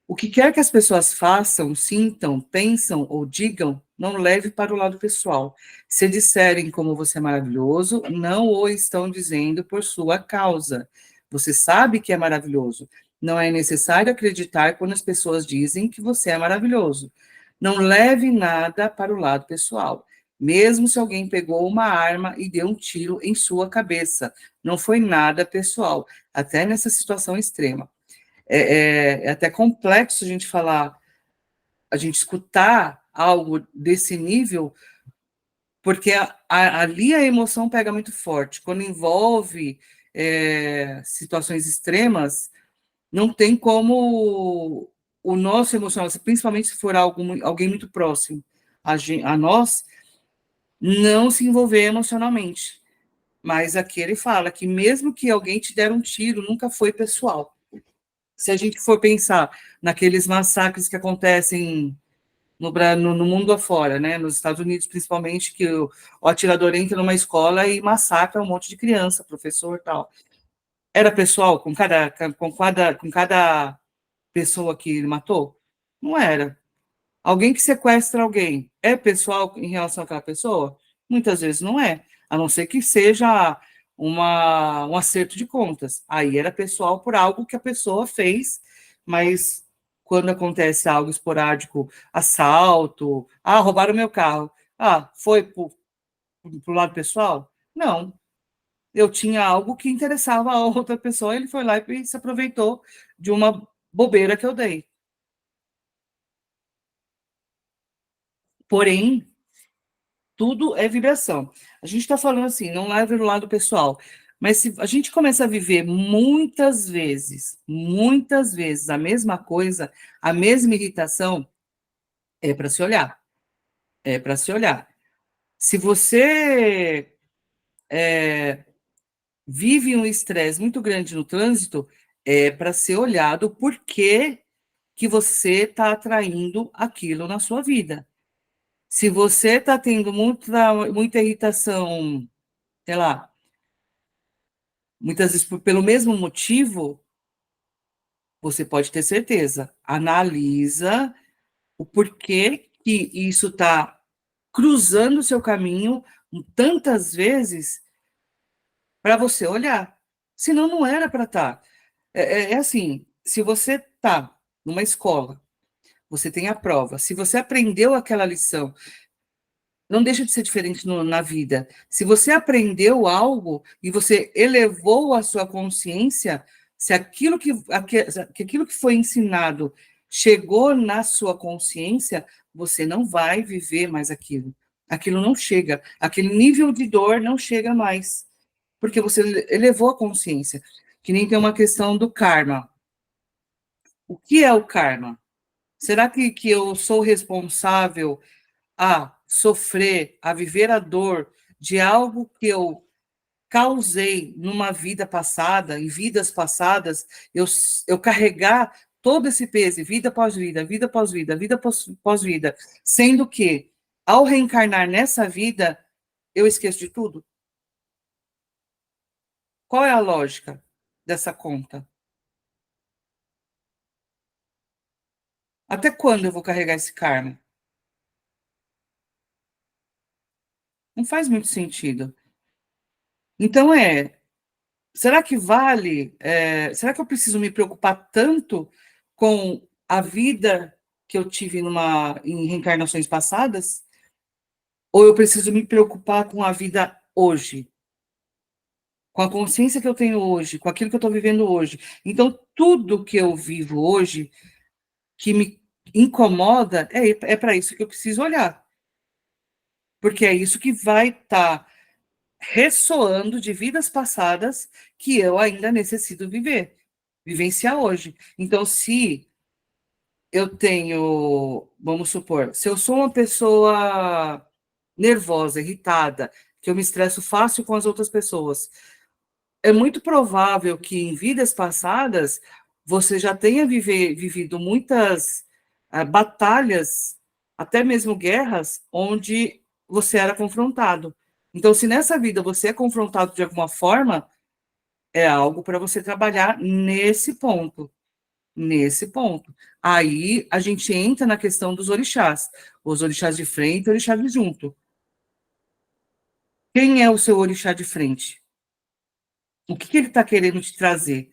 Speaker 1: O que quer que as pessoas façam, sintam, pensam ou digam, não leve para o lado pessoal. Se disserem como você é maravilhoso, não o estão dizendo por sua causa. Você sabe que é maravilhoso. Não é necessário acreditar quando as pessoas dizem que você é maravilhoso. Não leve nada para o lado pessoal. Mesmo se alguém pegou uma arma e deu um tiro em sua cabeça, não foi nada pessoal, até nessa situação extrema. É até complexo a gente falar, a gente escutar algo desse nível, porque ali a emoção pega muito forte. Quando envolve situações extremas, não tem como o nosso emocional, principalmente se for alguém muito próximo a nós, não se envolver emocionalmente. Mas aqui ele fala que mesmo que alguém te der um tiro, nunca foi pessoal. Se a gente for pensar naqueles massacres que acontecem no mundo afora, né, nos Estados Unidos principalmente, que o atirador entra numa escola e massacra um monte de criança, professor e tal. Era pessoal com cada pessoa que ele matou? Não era. Alguém que sequestra alguém é pessoal em relação àquela pessoa? Muitas vezes não é, a não ser que seja um acerto de contas. Aí era pessoal por algo que a pessoa fez, mas quando acontece algo esporádico, assalto, roubaram meu carro, foi pro lado pessoal? Não. Eu tinha algo que interessava a outra pessoa, ele foi lá e se aproveitou de uma bobeira que eu dei. Porém, tudo é vibração. A gente está falando assim, não leve no lado pessoal, mas se a gente começa a viver muitas vezes a mesma coisa, a mesma irritação, é para se olhar. É para se olhar. Se você vive um estresse muito grande no trânsito, é para ser olhado por que você está atraindo aquilo na sua vida. Se você está tendo muita irritação, sei lá, muitas vezes pelo mesmo motivo, você pode ter certeza. Analisa o porquê que isso está cruzando o seu caminho tantas vezes para você olhar. Senão não era para estar. É assim, se você está numa escola, você tem a prova, se você aprendeu aquela lição, não deixa de ser diferente na vida. Se você aprendeu algo e você elevou a sua consciência, se aquilo que foi ensinado chegou na sua consciência, você não vai viver mais aquilo. Aquilo não chega. Aquele nível de dor não chega mais. Porque você elevou a consciência. Que nem tem uma questão do karma. O que é o karma? Será que eu sou responsável a sofrer, a viver a dor de algo que eu causei numa vida passada, em vidas passadas, eu carregar todo esse peso, vida após vida, vida após vida, vida após vida, sendo que, ao reencarnar nessa vida, eu esqueço de tudo? Qual é a lógica dessa conta? Até quando eu vou carregar esse karma? Não faz muito sentido. Então, será que vale? Será que eu preciso me preocupar tanto com a vida que eu tive em reencarnações passadas? Ou eu preciso me preocupar com a vida hoje? Com a consciência que eu tenho hoje, com aquilo que eu estou vivendo hoje. Então, tudo que eu vivo hoje, que me incomoda, é para isso que eu preciso olhar. Porque é isso que vai estar ressoando de vidas passadas que eu ainda necessito vivenciar hoje. Então, se eu tenho, vamos supor, se eu sou uma pessoa nervosa, irritada, que eu me estresso fácil com as outras pessoas, é muito provável que em vidas passadas você já tenha vivido muitas batalhas, até mesmo guerras, onde você era confrontado. Então, se nessa vida você é confrontado de alguma forma, é algo para você trabalhar nesse ponto. Nesse ponto. Aí a gente entra na questão dos orixás. Os orixás de frente e orixás de junto. Quem é o seu orixá de frente? O que ele está querendo te trazer?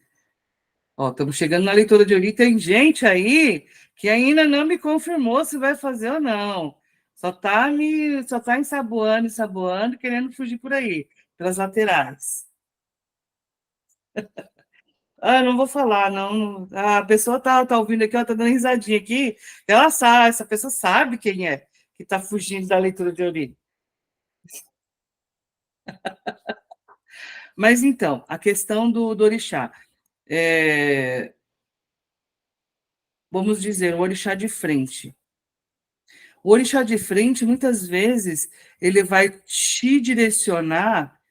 Speaker 1: Ó, estamos chegando na leitura de Ori, tem gente aí que ainda não me confirmou se vai fazer ou não. Só tá ensaboando, querendo fugir por aí, pelas laterais. Não vou falar, não. A pessoa tá ouvindo aqui, ela tá dando risadinha aqui. Ela sabe, essa pessoa sabe quem é que está fugindo da leitura de Ori. Mas então, a questão do orixá. Vamos dizer, o orixá de frente. O orixá de frente, muitas vezes, ele vai te direcionar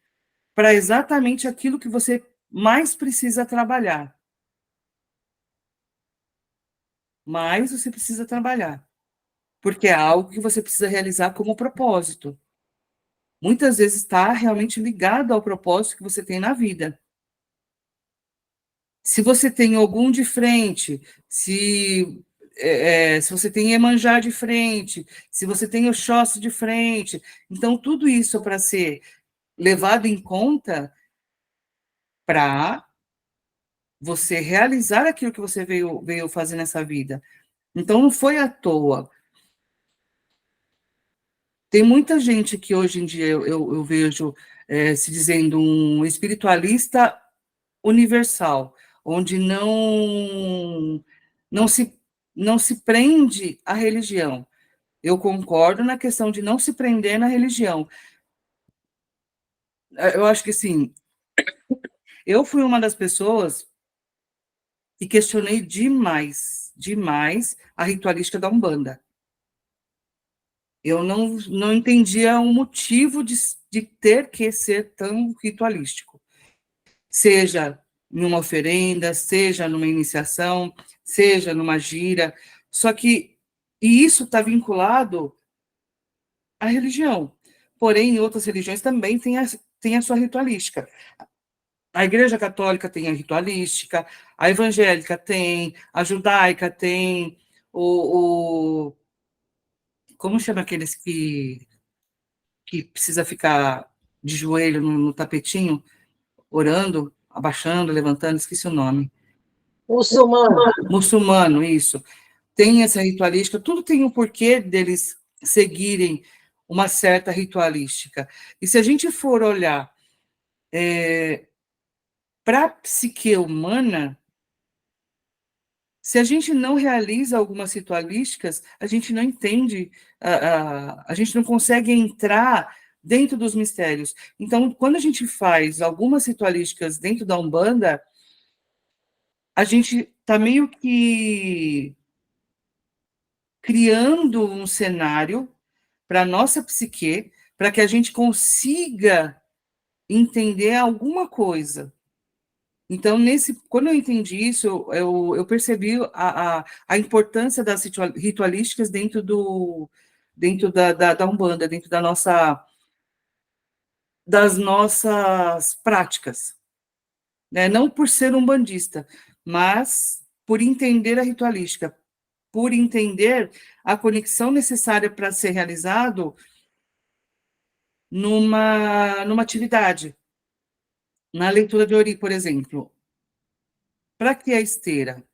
Speaker 1: para exatamente aquilo que você mais precisa trabalhar. Mais você precisa trabalhar. Porque é algo que você precisa realizar como propósito. Muitas vezes está realmente ligado ao propósito que você tem na vida. Se você tem algum de frente, se você tem Iemanjá de frente, se você tem Oxóssi de frente, então tudo isso é para ser levado em conta para você realizar aquilo que você veio fazer nessa vida. Então não foi à toa. Tem muita gente que hoje em dia eu vejo se dizendo um espiritualista universal, onde não se, não se prende à religião. Eu concordo na questão de não se prender na religião. Eu acho que, sim, eu fui uma das pessoas que questionei demais a ritualística da Umbanda. eu não entendia o motivo de ter que ser tão ritualístico. Seja numa oferenda, seja numa iniciação, seja numa gira. Só que e isso está vinculado à religião. Porém, em outras religiões também tem a sua ritualística. A Igreja Católica tem a ritualística, a evangélica tem, a judaica tem, como chama aqueles que precisa ficar de joelho no tapetinho, orando, abaixando, levantando, esqueci o nome.
Speaker 6: Muçulmano.
Speaker 1: Muçulmano, isso. Tem essa ritualística, tudo tem um porquê deles seguirem uma certa ritualística. E se a gente for olhar para a psique humana, se a gente não realiza algumas ritualísticas, a gente não entende, a gente não consegue entrar dentro dos mistérios. Então, quando a gente faz algumas ritualísticas dentro da Umbanda, a gente está meio que criando um cenário para a nossa psique, para que a gente consiga entender alguma coisa. Então, quando eu entendi isso, eu percebi a importância das ritualísticas dentro da Umbanda, dentro das nossas práticas. Né? Não por ser umbandista, mas por entender a ritualística, por entender a conexão necessária para ser realizado numa atividade. Na leitura de Ori, por exemplo, para que a esteira?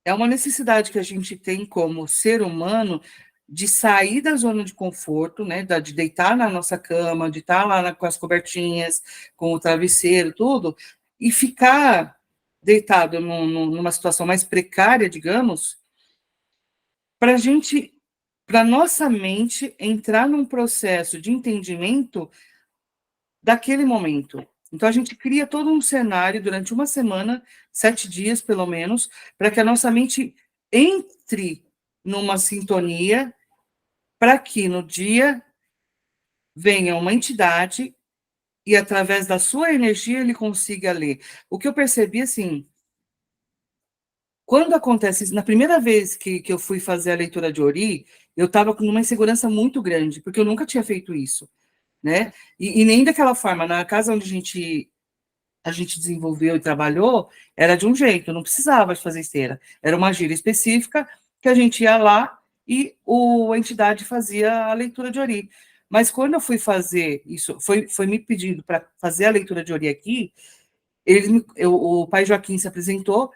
Speaker 1: É uma necessidade que a gente tem como ser humano de sair da zona de conforto, né, de deitar na nossa cama, de estar lá com as cobertinhas, com o travesseiro, tudo, e ficar deitado numa situação mais precária, digamos, para nossa mente entrar num processo de entendimento daquele momento. Então, a gente cria todo um cenário durante uma semana, 7 dias, pelo menos, para que a nossa mente entre numa sintonia, para que no dia venha uma entidade e, através da sua energia, ele consiga ler. O que eu percebi, assim, quando acontece isso, na primeira vez que eu fui fazer a leitura de Ori, eu estava com uma insegurança muito grande, porque eu nunca tinha feito isso, né? E nem daquela forma. Na casa onde a gente desenvolveu e trabalhou, era de um jeito, não precisava de fazer esteira. Era uma gira específica que a gente ia lá e a entidade fazia a leitura de Ori. Mas quando eu fui fazer isso, foi me pedido para fazer a leitura de Ori aqui, o pai Joaquim se apresentou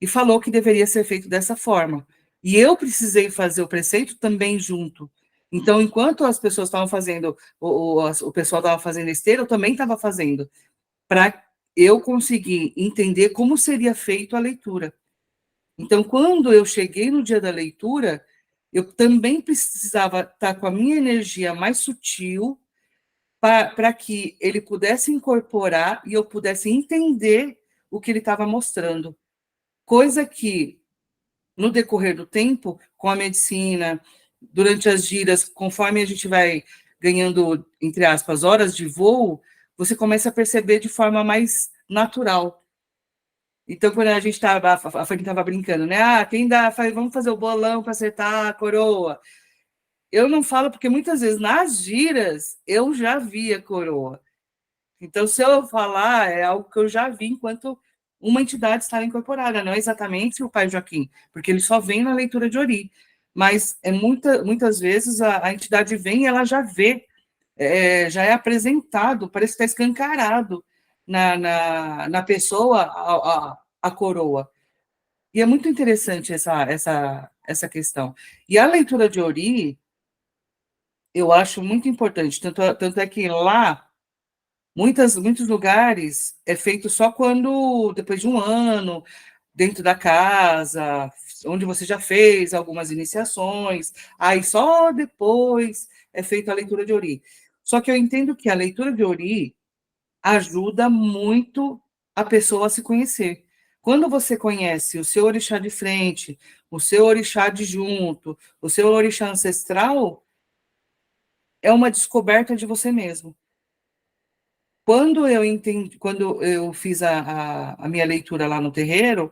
Speaker 1: e falou que deveria ser feito dessa forma. E eu precisei fazer o preceito também junto. Então, enquanto as pessoas estavam fazendo, o pessoal estava fazendo esteira, eu também estava fazendo, para eu conseguir entender como seria feito a leitura. Então, quando eu cheguei no dia da leitura, eu também precisava estar com a minha energia mais sutil para que ele pudesse incorporar e eu pudesse entender o que ele estava mostrando. Coisa que, no decorrer do tempo, com a medicina, durante as giras, conforme a gente vai ganhando, entre aspas, horas de voo, você começa a perceber de forma mais natural. Então, quando a gente estava, a Fanny estava brincando, né? Ah, quem dá, vamos fazer o bolão para acertar a coroa. Eu não falo porque muitas vezes nas giras eu já vi a coroa. Então, se eu falar, é algo que eu já vi enquanto uma entidade está incorporada, não é exatamente o pai Joaquim, porque ele só vem na leitura de Ori. Mas muitas vezes a entidade vem e ela já vê, já é apresentado, parece que está escancarado na pessoa a coroa. E é muito interessante essa questão. E a leitura de Ori, eu acho muito importante, tanto é que lá, muitos lugares é feito só depois de um ano, dentro da casa, onde você já fez algumas iniciações, aí só depois é feita a leitura de Ori. Só que eu entendo que a leitura de Ori ajuda muito a pessoa a se conhecer. Quando você conhece o seu orixá de frente, o seu orixá adjunto, o seu orixá ancestral, é uma descoberta de você mesmo. Quando eu fiz a minha leitura lá no terreiro,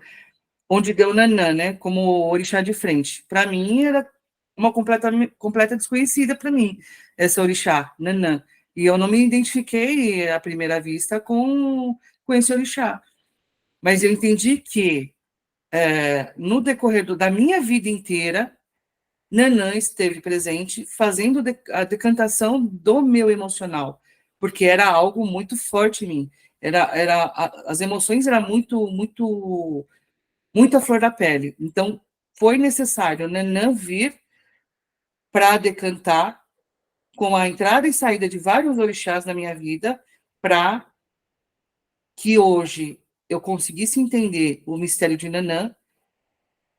Speaker 1: onde deu Nanã, né, como orixá de frente, para mim era uma completa desconhecida para mim, essa orixá, Nanã. E eu não me identifiquei à primeira vista com esse orixá. Mas eu entendi que, no decorrer da minha vida inteira, Nanã esteve presente fazendo a decantação do meu emocional, porque era algo muito forte em mim. As emoções eram muito à flor da pele. Então, foi necessário Nanã vir para decantar, com a entrada e saída de vários orixás na minha vida, para que hoje eu conseguisse entender o mistério de Nanã,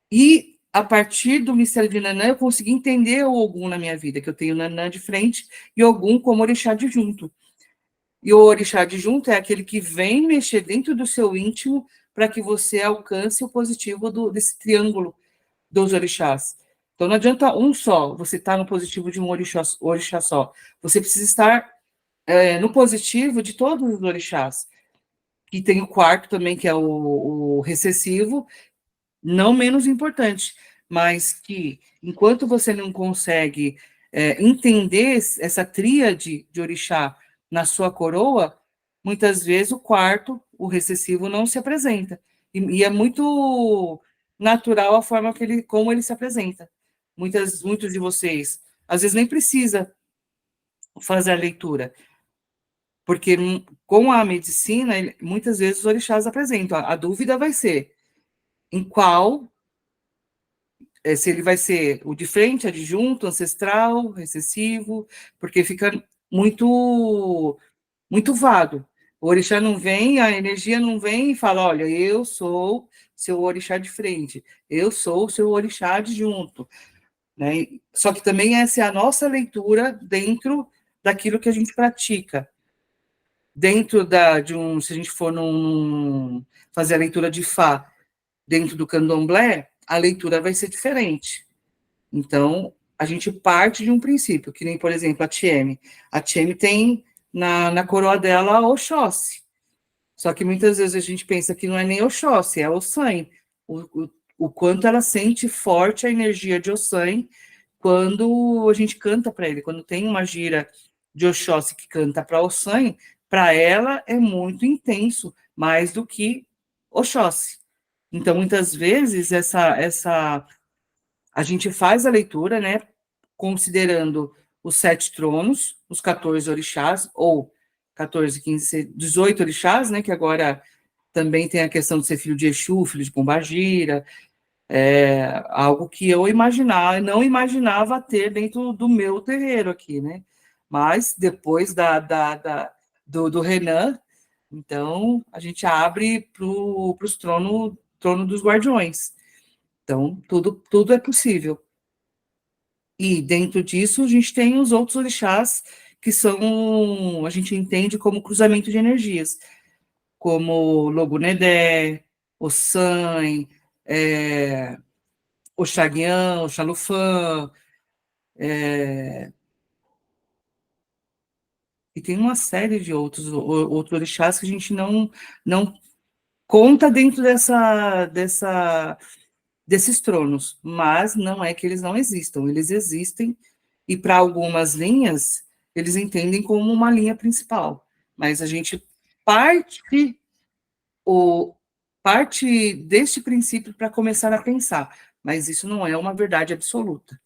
Speaker 1: e a partir do mistério de Nanã eu consegui entender o Ogum na minha vida, que eu tenho Nanã de frente e Ogum como orixá adjunto. E o orixá adjunto é aquele que vem mexer dentro do seu íntimo para que você alcance o positivo desse triângulo dos orixás. Então não adianta um só, você estar no positivo de um orixá só. Você precisa estar no positivo de todos os orixás. E tem o quarto também, que é o recessivo, não menos importante, mas que, enquanto você não consegue entender essa tríade de orixá na sua coroa, muitas vezes o quarto, o recessivo, não se apresenta. E é muito natural a forma como ele se apresenta. Muitos de vocês, às vezes, nem precisa fazer a leitura, porque com a medicina, muitas vezes os orixás apresentam. A dúvida vai ser em qual, se ele vai ser o de frente, adjunto, ancestral, recessivo, porque fica muito vago. O orixá não vem, a energia não vem e fala, olha, eu sou seu orixá de frente, eu sou o seu orixá adjunto. Né? Só que também essa é a nossa leitura dentro daquilo que a gente pratica. Dentro se a gente for fazer a leitura de Fá dentro do candomblé, a leitura vai ser diferente. Então, a gente parte de um princípio, que nem, por exemplo, a Tieme. A Tieme tem na coroa dela Oxóssi. Só que muitas vezes a gente pensa que não é nem Oxóssi, é Ossan. O quanto ela sente forte a energia de Ossan quando a gente canta para ele. Quando tem uma gira de Oxóssi que canta para Ossan, para ela é muito intenso, mais do que Oxóssi. Então, muitas vezes, a gente faz a leitura, né, considerando os 7 tronos, os 14 orixás, ou 14, 15, 18 orixás, né, que agora também tem a questão de ser filho de Exu, filho de Pombagira, algo que eu não imaginava ter dentro do meu terreiro aqui, né? Mas depois do Renan, então a gente abre para os trono dos guardiões. Então, tudo é possível. E dentro disso, a gente tem os outros orixás que a gente entende como cruzamento de energias, como Logunedé, Ossan, Oxaguian, Oxalufã, e tem uma série de outros orixás que a gente não conta dentro desses tronos, mas não é que eles não existam, eles existem, e para algumas linhas, eles entendem como uma linha principal, mas a gente parte deste princípio para começar a pensar, mas isso não é uma verdade absoluta.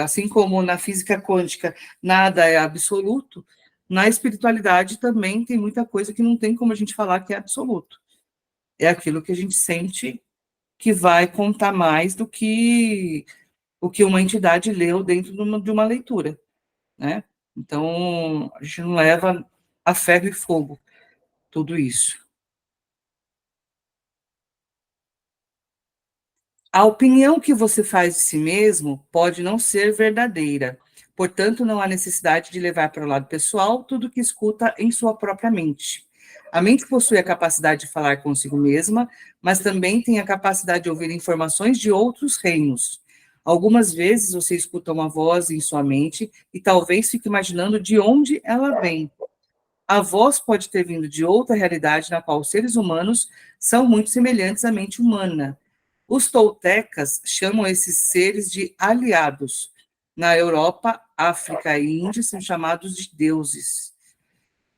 Speaker 1: Assim como na física quântica nada é absoluto, na espiritualidade também tem muita coisa que não tem como a gente falar que é absoluto. É aquilo que a gente sente que vai contar mais do que o que uma entidade leu dentro de uma leitura, né? Então, a gente não leva a ferro e fogo tudo isso. A opinião que você faz de si mesmo pode não ser verdadeira, portanto, não há necessidade de levar para o lado pessoal tudo que escuta em sua própria mente. A mente possui a capacidade de falar consigo mesma, mas também tem a capacidade de ouvir informações de outros reinos. Algumas vezes você escuta uma voz em sua mente e talvez fique imaginando de onde ela vem. A voz pode ter vindo de outra realidade na qual os seres humanos são muito semelhantes à mente humana. Os toltecas chamam esses seres de aliados. Na Europa, África e Índia são chamados de deuses.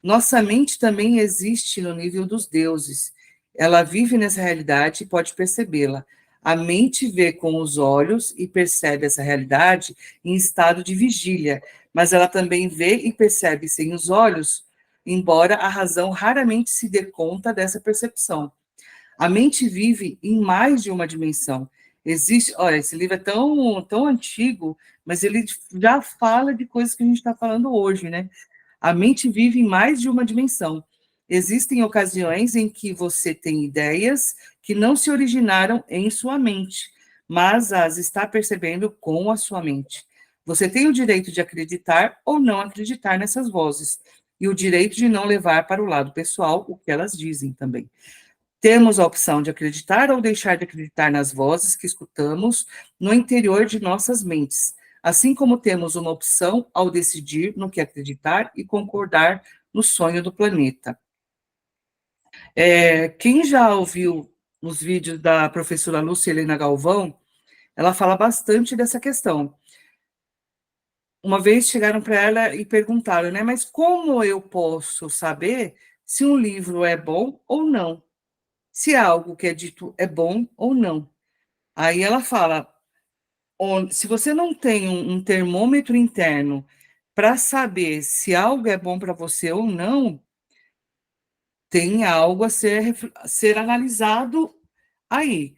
Speaker 1: Nossa mente também existe no nível dos deuses. Ela vive nessa realidade e pode percebê-la. A mente vê com os olhos e percebe essa realidade em estado de vigília, mas ela também vê e percebe sem os olhos, embora a razão raramente se dê conta dessa percepção. A mente vive em mais de uma dimensão. Existe, olha, esse livro é tão antigo, mas ele já fala de coisas que a gente está falando hoje, né? A mente vive em mais de uma dimensão. Existem ocasiões em que você tem ideias que não se originaram em sua mente, mas as está percebendo com a sua mente. Você tem o direito de acreditar ou não acreditar nessas vozes, e o direito de não levar para o lado pessoal o que elas dizem também. Temos a opção de acreditar ou deixar de acreditar nas vozes que escutamos no interior de nossas mentes, assim como temos uma opção ao decidir no que acreditar e concordar no sonho do planeta. Quem já ouviu os vídeos da professora Lúcia Helena Galvão, ela fala bastante dessa questão. Uma vez chegaram para ela e perguntaram, né, mas como eu posso saber se um livro é bom ou não? Se algo que é dito é bom ou não? Aí ela fala, se você não tem um termômetro interno para saber se algo é bom para você ou não, tem algo a ser analisado aí,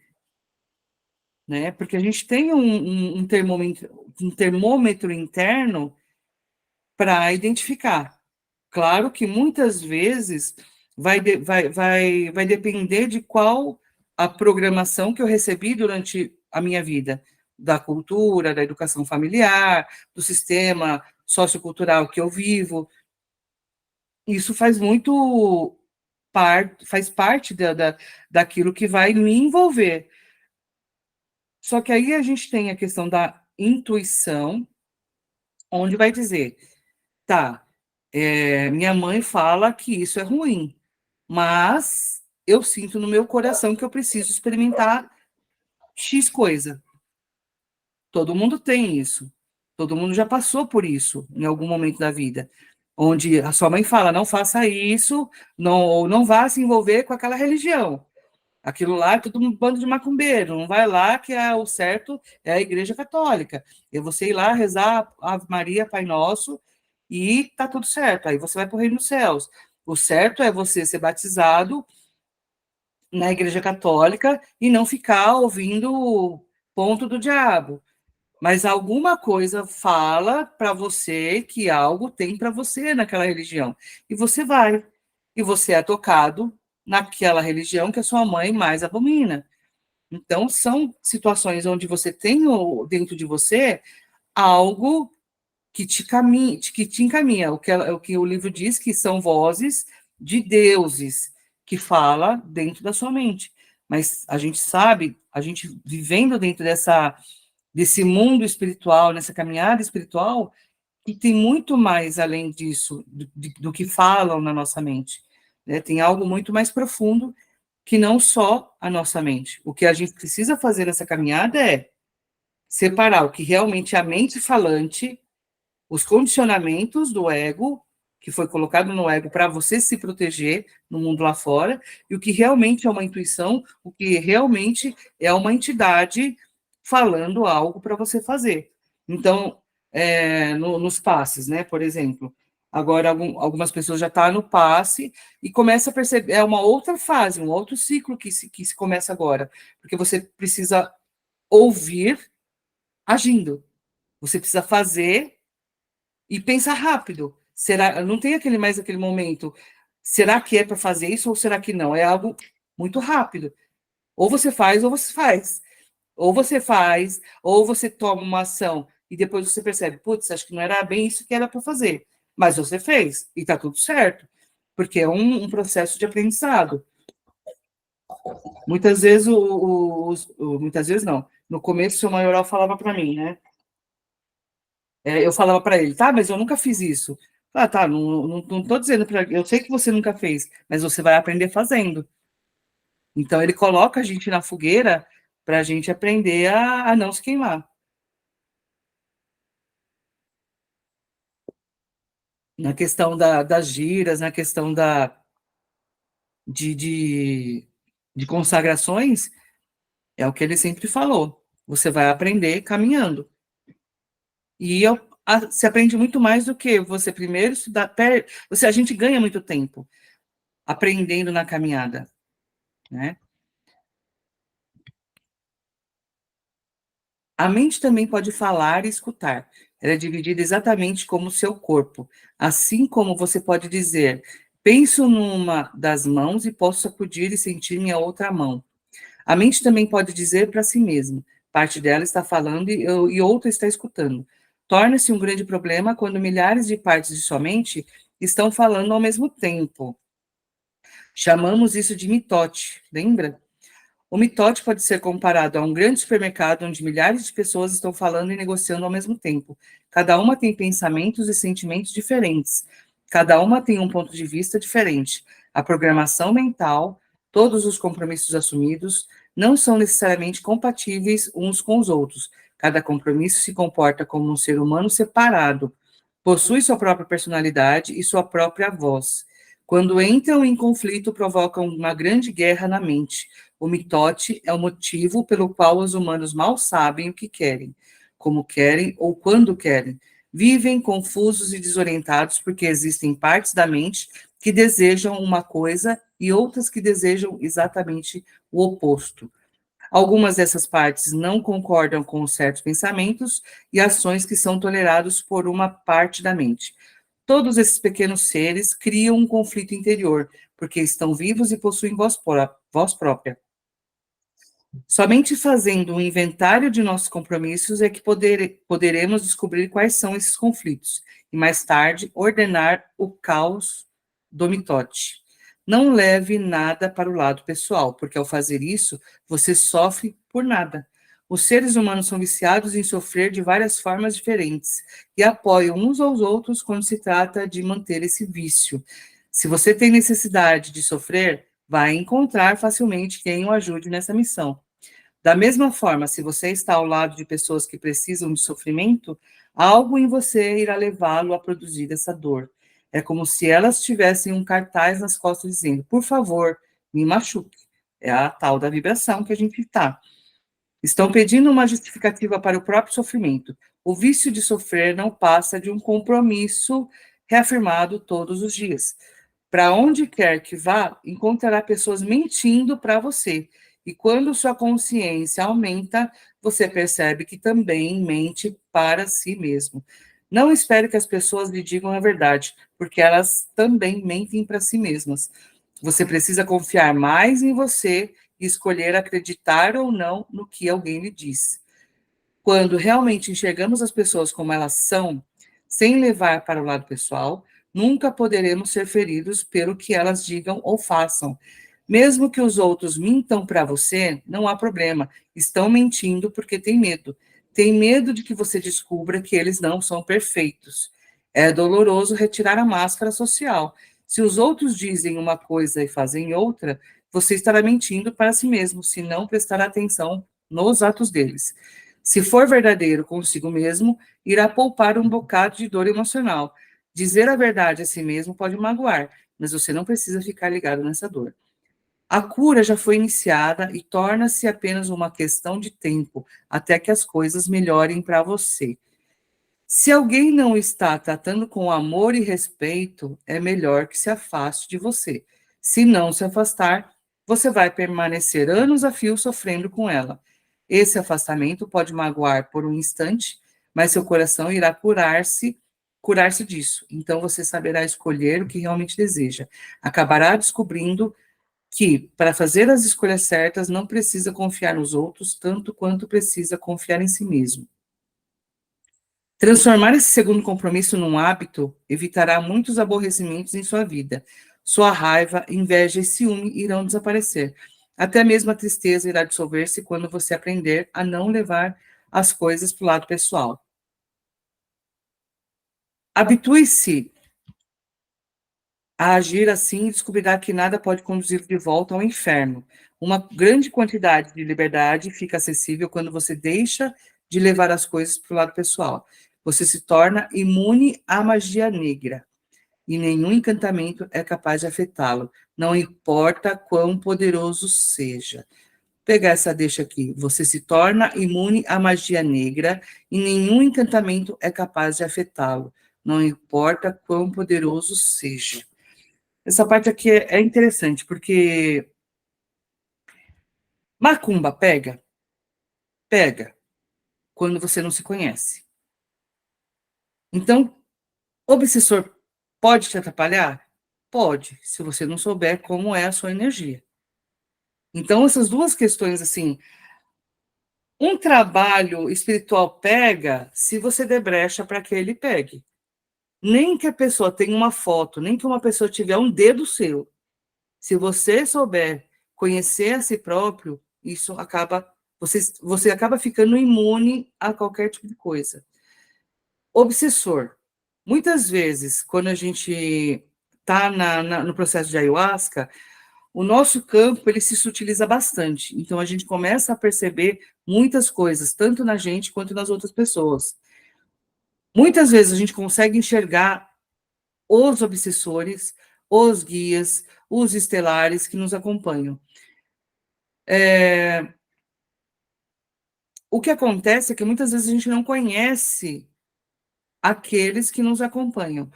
Speaker 1: né? Porque a gente tem um termômetro interno para identificar. Claro que muitas vezes vai depender de qual a programação que eu recebi durante a minha vida, da cultura, da educação familiar, do sistema sociocultural que eu vivo. Isso faz parte daquilo que vai me envolver. Só que aí a gente tem a questão da intuição, onde vai dizer, tá, minha mãe fala que isso é ruim, mas eu sinto no meu coração que eu preciso experimentar X coisa. Todo mundo tem isso. Todo mundo já passou por isso em algum momento da vida, onde a sua mãe fala, não faça isso, não vá se envolver com aquela religião. Aquilo lá é tudo um bando de macumbeiro, não vai lá que o certo é a Igreja Católica. É você ir lá rezar Ave Maria, Pai Nosso, e tá tudo certo. Aí você vai para o Reino dos Céus. O certo é você ser batizado na Igreja Católica e não ficar ouvindo o ponto do diabo. Mas alguma coisa fala para você que algo tem para você naquela religião. E você vai. E você é tocado naquela religião que a sua mãe mais abomina. Então, são situações onde você tem dentro de você algo que te encaminha. O que o livro diz que são vozes de deuses que fala dentro da sua mente. Mas a gente sabe, a gente vivendo dentro desse mundo espiritual, nessa caminhada espiritual, que tem muito mais além disso, do que falam na nossa mente. Né? Tem algo muito mais profundo que não só a nossa mente. O que a gente precisa fazer nessa caminhada é separar o que realmente é a mente falante, os condicionamentos do ego, que foi colocado no ego para você se proteger no mundo lá fora, e o que realmente é uma intuição, o que realmente é uma entidade falando algo para você fazer. Então, nos passes, né, por exemplo, agora algumas pessoas já estão no passe e começa a perceber, é uma outra fase, um outro ciclo que se começa agora, porque você precisa ouvir agindo, você precisa fazer e pensar rápido. Não tem mais aquele momento, será que é para fazer isso ou será que não? É algo muito rápido. Ou você faz, ou você faz. Ou você faz, ou você toma uma ação e depois você percebe, putz, acho que não era bem isso que era para fazer. Mas você fez e está tudo certo. porque é um processo de aprendizado. Muitas vezes, muitas vezes não. No começo, o seu maioral falava para mim, né? Eu falava para ele, tá, mas eu nunca fiz isso. Ah, tá, não estou dizendo para. Eu sei que você nunca fez, mas você vai aprender fazendo. Então, ele coloca a gente na fogueira para a gente aprender a não se queimar. Na questão das giras, na questão de, de, de consagrações, é o que ele sempre falou. Você vai aprender caminhando. E se aprende muito mais do que você primeiro estudar. A gente ganha muito tempo aprendendo na caminhada, né? A mente também pode falar e escutar. Ela é dividida exatamente como o seu corpo. Assim como você pode dizer, penso numa das mãos e posso sacudir e sentir minha outra mão. A mente também pode dizer para si mesma, parte dela está falando e outra está escutando. Torna-se um grande problema quando milhares de partes de sua mente estão falando ao mesmo tempo. Chamamos isso de mitote, lembra? O mitote pode ser comparado a um grande supermercado onde milhares de pessoas estão falando e negociando ao mesmo tempo. Cada uma tem pensamentos e sentimentos diferentes. Cada uma tem um ponto de vista diferente. A programação mental, todos os compromissos assumidos, não são necessariamente compatíveis uns com os outros. Cada compromisso se comporta como um ser humano separado, possui sua própria personalidade e sua própria voz. Quando entram em conflito, provocam uma grande guerra na mente. O mitote é o motivo pelo qual os humanos mal sabem o que querem, como querem ou quando querem. Vivem confusos e desorientados porque existem partes da mente que desejam uma coisa e outras que desejam exatamente o oposto. Algumas dessas partes não concordam com certos pensamentos e ações que são tolerados por uma parte da mente. Todos esses pequenos seres criam um conflito interior, porque estão vivos e possuem voz própria. Somente fazendo um inventário de nossos compromissos é que poderemos descobrir quais são esses conflitos e, mais tarde, ordenar o caos do mitote. Não leve nada para o lado pessoal, porque ao fazer isso, você sofre por nada. Os seres humanos são viciados em sofrer de várias formas diferentes e apoiam uns aos outros quando se trata de manter esse vício. Se você tem necessidade de sofrer, vai encontrar facilmente quem o ajude nessa missão. Da mesma forma, se você está ao lado de pessoas que precisam de sofrimento, algo em você irá levá-lo a produzir essa dor. É como se elas tivessem um cartaz nas costas dizendo, por favor, me machuque. É a tal da vibração que a gente está. Estão pedindo uma justificativa para o próprio sofrimento. O vício de sofrer não passa de um compromisso reafirmado todos os dias. Para onde quer que vá, encontrará pessoas mentindo para você. E quando sua consciência aumenta, você percebe que também mente para si mesmo. Não espere que as pessoas lhe digam a verdade, porque elas também mentem para si mesmas. Você precisa confiar mais em você e escolher acreditar ou não no que alguém lhe diz. Quando realmente enxergamos as pessoas como elas são, sem levar para o lado pessoal, nunca poderemos ser feridos pelo que elas digam ou façam. Mesmo que os outros mintam para você, não há problema. Estão mentindo porque têm medo. Tem medo de que você descubra que eles não são perfeitos. É doloroso retirar a máscara social. Se os outros dizem uma coisa e fazem outra, você estará mentindo para si mesmo, se não prestar atenção nos atos deles. Se for verdadeiro consigo mesmo, irá poupar um bocado de dor emocional. Dizer a verdade a si mesmo pode magoar, mas você não precisa ficar ligado nessa dor. A cura já foi iniciada e torna-se apenas uma questão de tempo até que as coisas melhorem para você. Se alguém não está tratando com amor e respeito, é melhor que se afaste de você. Se não se afastar, você vai permanecer anos a fio sofrendo com ela. Esse afastamento pode magoar por um instante, mas seu coração irá curar-se disso. Então você saberá escolher o que realmente deseja. Acabará descobrindo que, para fazer as escolhas certas, não precisa confiar nos outros tanto quanto precisa confiar em si mesmo. Transformar esse segundo compromisso num hábito evitará muitos aborrecimentos em sua vida. Sua raiva, inveja e ciúme irão desaparecer. Até mesmo a tristeza irá dissolver-se quando você aprender a não levar as coisas para o lado pessoal. Habitue-se a agir assim e descobrirá que nada pode conduzir de volta ao inferno. Uma grande quantidade de liberdade fica acessível quando você deixa de levar as coisas para o lado pessoal. Você se torna imune à magia negra e nenhum encantamento é capaz de afetá-lo, não importa quão poderoso seja. Vou pegar essa deixa aqui. Você se torna imune à magia negra e nenhum encantamento é capaz de afetá-lo, não importa quão poderoso seja. Essa parte aqui é interessante, porque macumba pega quando você não se conhece. Então, obsessor pode te atrapalhar? Pode, se você não souber como é a sua energia. Então, essas duas questões, assim, um trabalho espiritual pega se você der brecha para que ele pegue. Nem que a pessoa tenha uma foto, nem que uma pessoa tiver um dedo seu. Se você souber conhecer a si próprio, isso acaba, você acaba ficando imune a qualquer tipo de coisa. Obsessor. Muitas vezes, quando a gente está no processo de ayahuasca, o nosso campo ele se sutiliza bastante. Então, a gente começa a perceber muitas coisas, tanto na gente quanto nas outras pessoas. Muitas vezes a gente consegue enxergar os obsessores, os guias, os estelares que nos acompanham. O que acontece é que muitas vezes a gente não conhece aqueles que nos acompanham.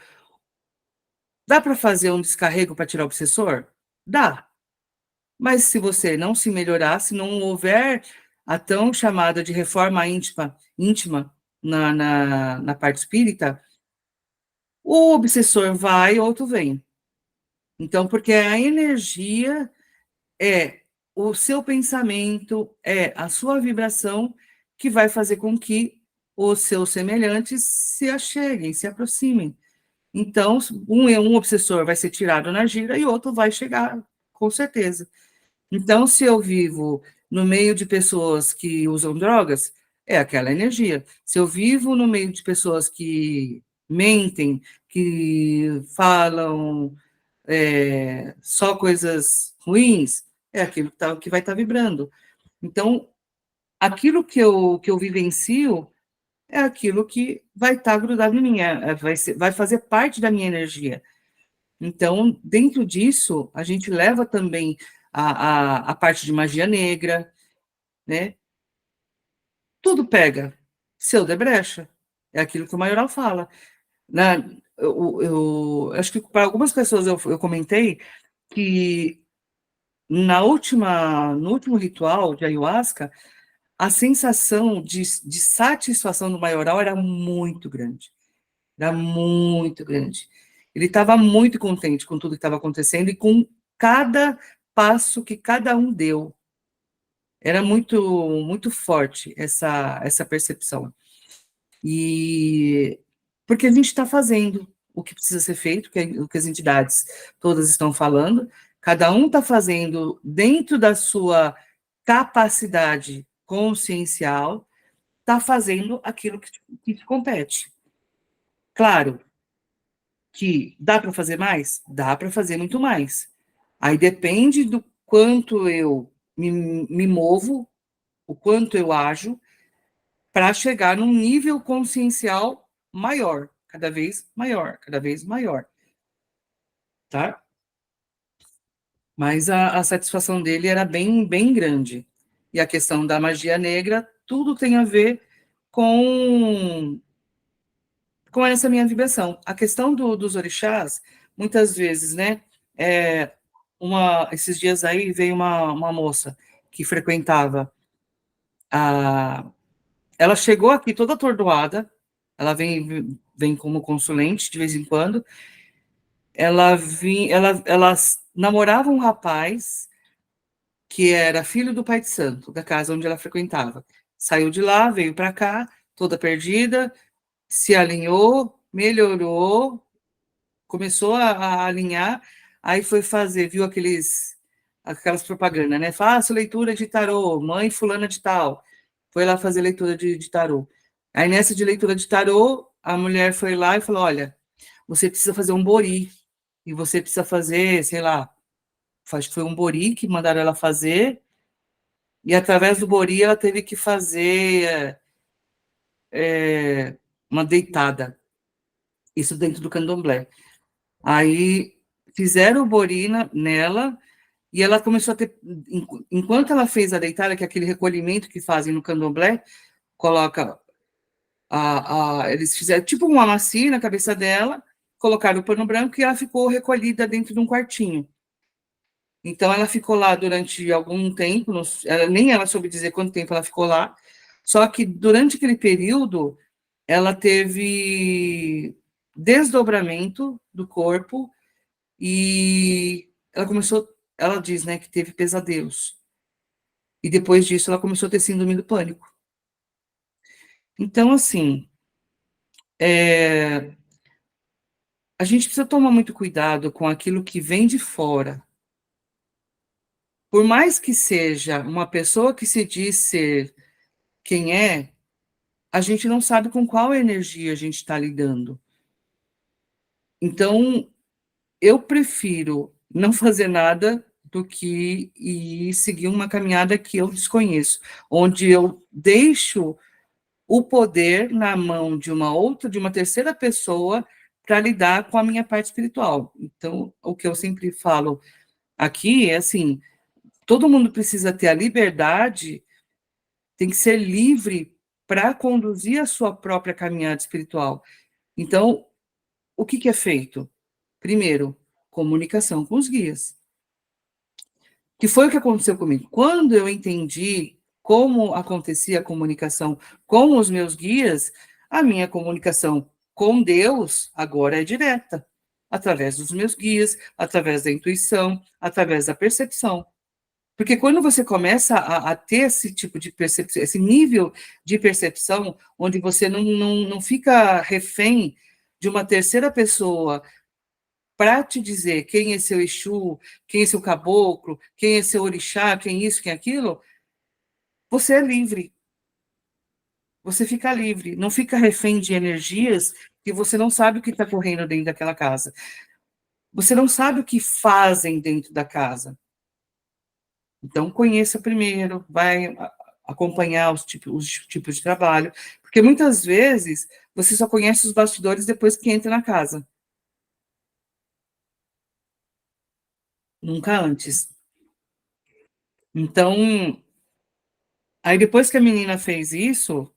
Speaker 1: Dá para fazer um descarrego para tirar o obsessor? Dá. Mas se você não se melhorar, se não houver a tão chamada de reforma íntima na parte espírita, o obsessor vai, outro vem. Então, porque a energia é o seu pensamento, é a sua vibração que vai fazer com que os seus semelhantes se acheguem, se aproximem. Então, um obsessor vai ser tirado na gira e outro vai chegar, com certeza. Então, se eu vivo no meio de pessoas que usam drogas, é aquela energia. Se eu vivo no meio de pessoas que mentem, que falam só coisas ruins, é aquilo que vai estar vibrando. Então, aquilo que eu vivencio é aquilo que vai estar grudado em mim, vai fazer parte da minha energia. Então, dentro disso, a gente leva também a parte de magia negra, né? Tudo pega. Se eu der brecha, é aquilo que o Maioral fala. Eu acho que para algumas pessoas eu comentei que no último ritual de ayahuasca, a sensação de satisfação do Maioral era muito grande. Era muito grande. Ele estava muito contente com tudo que estava acontecendo e com cada passo que cada um deu. Era muito, muito forte essa percepção. E porque a gente está fazendo o que precisa ser feito, o que as entidades todas estão falando, cada um está fazendo dentro da sua capacidade consciencial, está fazendo aquilo que te compete. Claro que dá para fazer mais? Dá para fazer muito mais. Aí depende do quanto eu me movo, o quanto eu ajo, para chegar num nível consciencial maior, cada vez maior, cada vez maior. Tá? Mas a satisfação dele era bem, bem grande. E a questão da magia negra, tudo tem a ver com essa minha vibração. A questão dos orixás, muitas vezes, né? Esses dias aí veio uma moça que frequentava ela chegou aqui toda atordoada, ela vem como consulente de vez em quando, elas namorava um rapaz que era filho do pai de santo, da casa onde ela frequentava. Saiu de lá, veio para cá, toda perdida, se alinhou, melhorou, começou a alinhar, aí foi fazer, viu aquelas propagandas, né? Faça leitura de tarô, mãe fulana de tal. Foi lá fazer leitura de tarô. Aí nessa de leitura de tarô, a mulher foi lá e falou, olha, você precisa fazer um bori, e você precisa fazer, sei lá, acho que foi um bori que mandaram ela fazer, e através do bori ela teve que fazer uma deitada, isso dentro do candomblé. Aí fizeram o bori nela, e ela começou a ter, enquanto ela fez a deitada, que é aquele recolhimento que fazem no candomblé, coloca eles fizeram tipo uma massinha na cabeça dela, colocaram o pano branco e ela ficou recolhida dentro de um quartinho. Então, ela ficou lá durante algum tempo, nem ela soube dizer quanto tempo ela ficou lá, só que durante aquele período, ela teve desdobramento do corpo e ela diz, né, que teve pesadelos. E depois disso, ela começou a ter síndrome do pânico. Então, assim, a gente precisa tomar muito cuidado com aquilo que vem de fora. Por mais que seja uma pessoa que se diz ser quem é, a gente não sabe com qual energia a gente está lidando. Então, eu prefiro não fazer nada do que ir seguir uma caminhada que eu desconheço, onde eu deixo o poder na mão de uma terceira pessoa para lidar com a minha parte espiritual. Então, o que eu sempre falo aqui é assim, todo mundo precisa ter a liberdade, tem que ser livre para conduzir a sua própria caminhada espiritual. Então, o que é feito? Primeiro, comunicação com os guias. Que foi o que aconteceu comigo. Quando eu entendi como acontecia a comunicação com os meus guias, a minha comunicação com Deus agora é direta, através dos meus guias, através da intuição, através da percepção. Porque quando você começa a ter esse tipo de percepção, esse nível de percepção, onde você não fica refém de uma terceira pessoa para te dizer quem é seu Exu, quem é seu caboclo, quem é seu orixá, quem isso, quem aquilo, você é livre. Você fica livre, não fica refém de energias que você não sabe o que está correndo dentro daquela casa. Você não sabe o que fazem dentro da casa. Então, conheça primeiro, vai acompanhar os tipos de trabalho, porque muitas vezes você só conhece os bastidores depois que entra na casa. Nunca antes. Então, aí depois que a menina fez isso,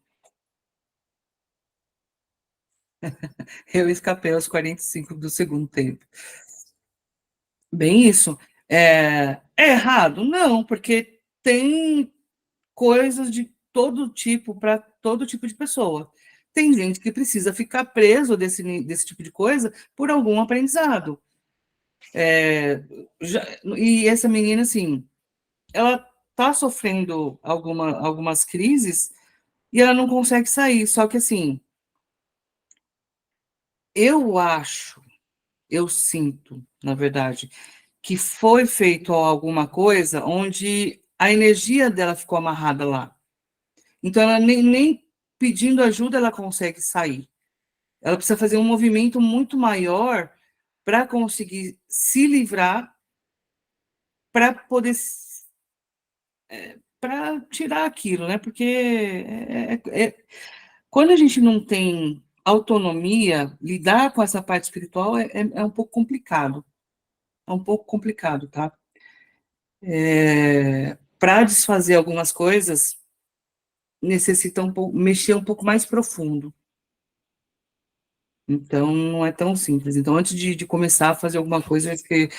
Speaker 1: eu escapei aos 45 do segundo tempo. Bem isso. É errado? Não, porque tem coisas de todo tipo para todo tipo de pessoa. Tem gente que precisa ficar preso desse tipo de coisa por algum aprendizado. E essa menina, assim, ela está sofrendo algumas crises e ela não consegue sair. Só que, assim, eu sinto, na verdade, que foi feito alguma coisa onde a energia dela ficou amarrada lá. Então, ela nem pedindo ajuda ela consegue sair. Ela precisa fazer um movimento muito maior para conseguir se livrar, para poder para tirar aquilo, né? Porque quando a gente não tem autonomia, lidar com essa parte espiritual é um pouco complicado. É um pouco complicado, tá? Para desfazer algumas coisas, necessita mexer um pouco mais profundo. Então, não é tão simples. Então, antes de começar a fazer alguma coisa, acho que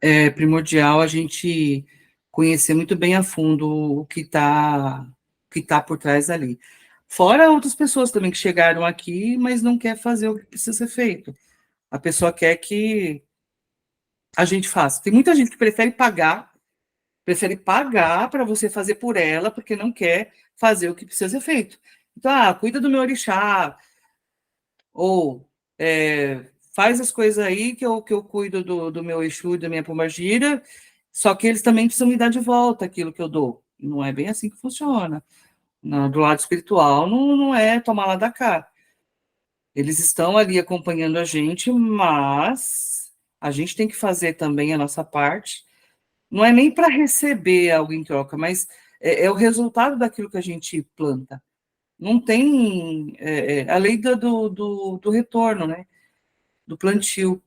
Speaker 1: é primordial a gente conhecer muito bem a fundo o que tá por trás ali. Fora outras pessoas também que chegaram aqui, mas não quer fazer o que precisa ser feito. A pessoa quer que a gente faça. Tem muita gente que prefere pagar para você fazer por ela, porque não quer fazer o que precisa ser feito. Então, cuida do meu orixá, ou faz as coisas aí que eu cuido do meu Exu e da minha pombagira, só que eles também precisam me dar de volta aquilo que eu dou. Não é bem assim que funciona. Do lado espiritual, não é tomar lá da cá. Eles estão ali acompanhando a gente, mas a gente tem que fazer também a nossa parte. Não é nem para receber algo em troca, mas é o resultado daquilo que a gente planta. Não tem a lei do retorno, né? Do plantio.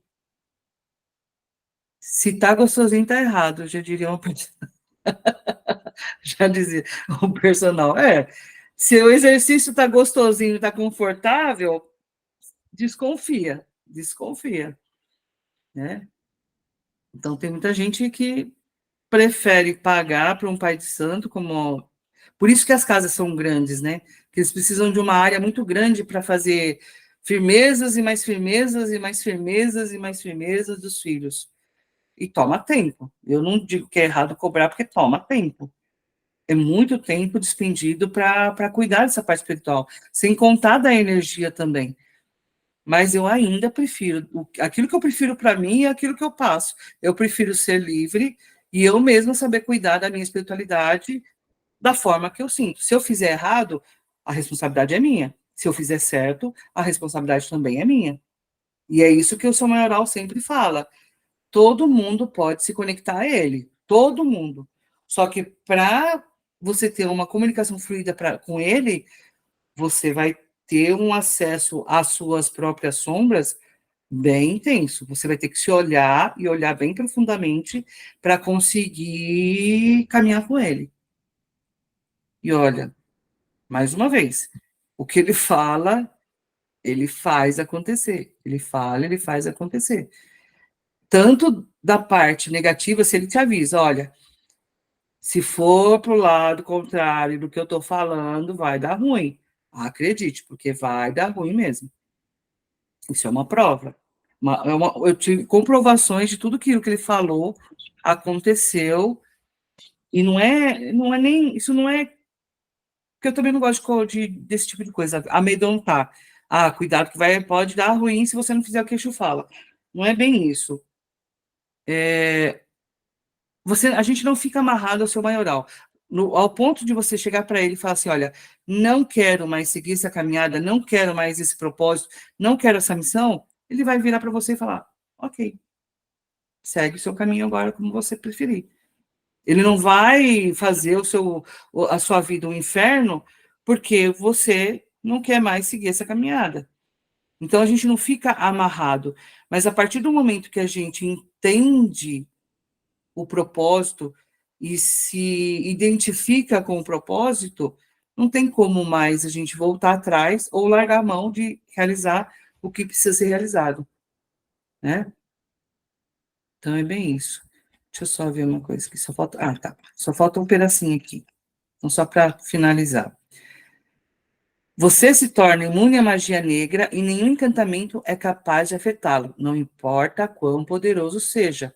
Speaker 1: Se tá gostosinho, tá errado, já diria uma pessoa. Já dizia o personal. Se o exercício tá gostosinho, tá confortável, desconfia, né? Então tem muita gente que prefere pagar para um pai de santo, como por isso que as casas são grandes, né? Que eles precisam de uma área muito grande para fazer firmezas e mais firmezas e mais firmezas e mais firmezas dos filhos. E toma tempo. Eu não digo que é errado cobrar, porque toma tempo. É muito tempo despendido para cuidar dessa parte espiritual, sem contar da energia também. Mas eu ainda prefiro, aquilo que eu prefiro para mim é aquilo que eu passo. Eu prefiro ser livre e eu mesma saber cuidar da minha espiritualidade da forma que eu sinto. Se eu fizer errado, a responsabilidade é minha. Se eu fizer certo, a responsabilidade também é minha. E é isso que o São Maioral sempre fala. Todo mundo pode se conectar a ele. Todo mundo. Só que para você ter uma comunicação fluida com ele, você vai ter um acesso às suas próprias sombras bem intenso. Você vai ter que se olhar e olhar bem profundamente para conseguir caminhar com ele. E olha, mais uma vez, o que ele fala, ele faz acontecer. Ele fala, ele faz acontecer. Tanto da parte negativa, se ele te avisa, olha, se for para o lado contrário do que eu estou falando, vai dar ruim. Acredite, porque vai dar ruim mesmo. Isso é uma prova. Eu tive comprovações de tudo aquilo que ele falou, aconteceu, e não é nem, isso não é, porque eu também não gosto desse tipo de coisa, amedrontar. Cuidado que pode dar ruim se você não fizer o que o Exu fala. Não é bem isso. A gente não fica amarrado ao seu maioral. Ao ponto de você chegar para ele e falar assim, olha, não quero mais seguir essa caminhada, não quero mais esse propósito, não quero essa missão, ele vai virar para você e falar, ok, segue o seu caminho agora como você preferir. Ele não vai fazer a sua vida um inferno porque você não quer mais seguir essa caminhada. Então, a gente não fica amarrado. Mas a partir do momento que a gente entende o propósito e se identifica com o propósito, não tem como mais a gente voltar atrás ou largar a mão de realizar o que precisa ser realizado, né? Então, é bem isso. Deixa eu só ver uma coisa aqui. Tá. Só falta um pedacinho aqui. Então, só para finalizar. Você se torna imune à magia negra e nenhum encantamento é capaz de afetá-lo, não importa quão poderoso seja.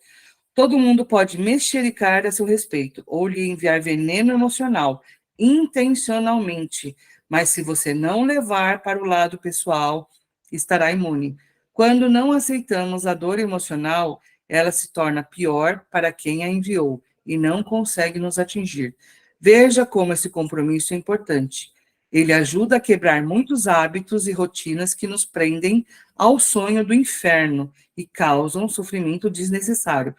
Speaker 1: Todo mundo pode mexericar a seu respeito ou lhe enviar veneno emocional, intencionalmente, mas se você não levar para o lado pessoal, estará imune. Quando não aceitamos a dor emocional, ela se torna pior para quem a enviou e não consegue nos atingir. Veja como esse compromisso é importante. Ele ajuda a quebrar muitos hábitos e rotinas que nos prendem ao sonho do inferno e causam sofrimento desnecessário.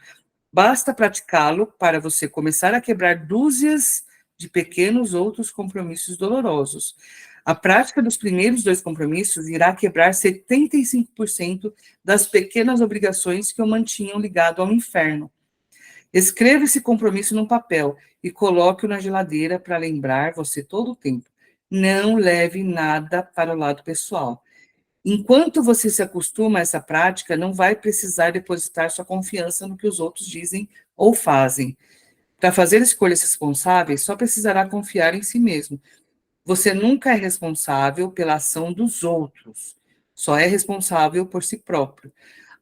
Speaker 1: Basta praticá-lo para você começar a quebrar dúzias de pequenos outros compromissos dolorosos. A prática dos primeiros 2 compromissos irá quebrar 75% das pequenas obrigações que o mantinham ligado ao inferno. Escreva esse compromisso num papel e coloque-o na geladeira para lembrar você todo o tempo. Não leve nada para o lado pessoal. Enquanto você se acostuma a essa prática, não vai precisar depositar sua confiança no que os outros dizem ou fazem. Para fazer escolhas responsáveis, só precisará confiar em si mesmo. Você nunca é responsável pela ação dos outros, só é responsável por si próprio.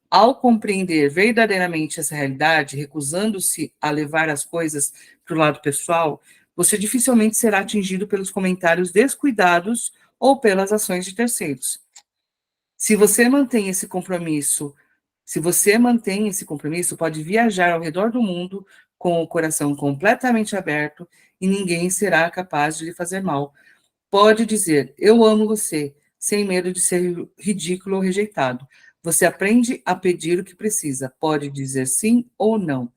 Speaker 1: Ao compreender verdadeiramente essa realidade, recusando-se a levar as coisas para o lado pessoal, você dificilmente será atingido pelos comentários descuidados ou pelas ações de terceiros. Se você mantém esse compromisso, pode viajar ao redor do mundo com o coração completamente aberto e ninguém será capaz de lhe fazer mal. Pode dizer, eu amo você, sem medo de ser ridículo ou rejeitado. Você aprende a pedir o que precisa. Pode dizer sim ou não.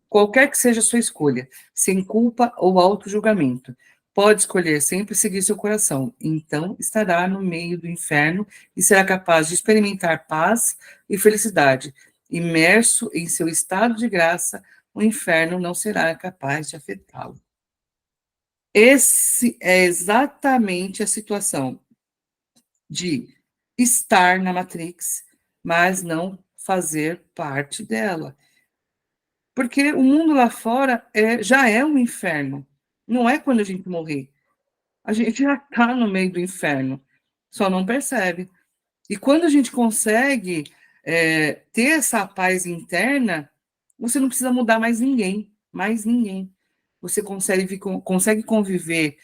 Speaker 1: Qualquer que seja a sua escolha, sem culpa ou auto-julgamento. Pode escolher sempre seguir seu coração. Então estará no meio do inferno e será capaz de experimentar paz e felicidade. Imerso em seu estado de graça, o inferno não será capaz de afetá-lo. Esse é exatamente a situação de estar na Matrix, mas não fazer parte dela. Porque o mundo lá fora já é um inferno. Não é quando a gente morrer. A gente já está no meio do inferno, só não percebe. E quando a gente consegue ter essa paz interna, você não precisa mudar mais ninguém, mais ninguém. Você consegue conviver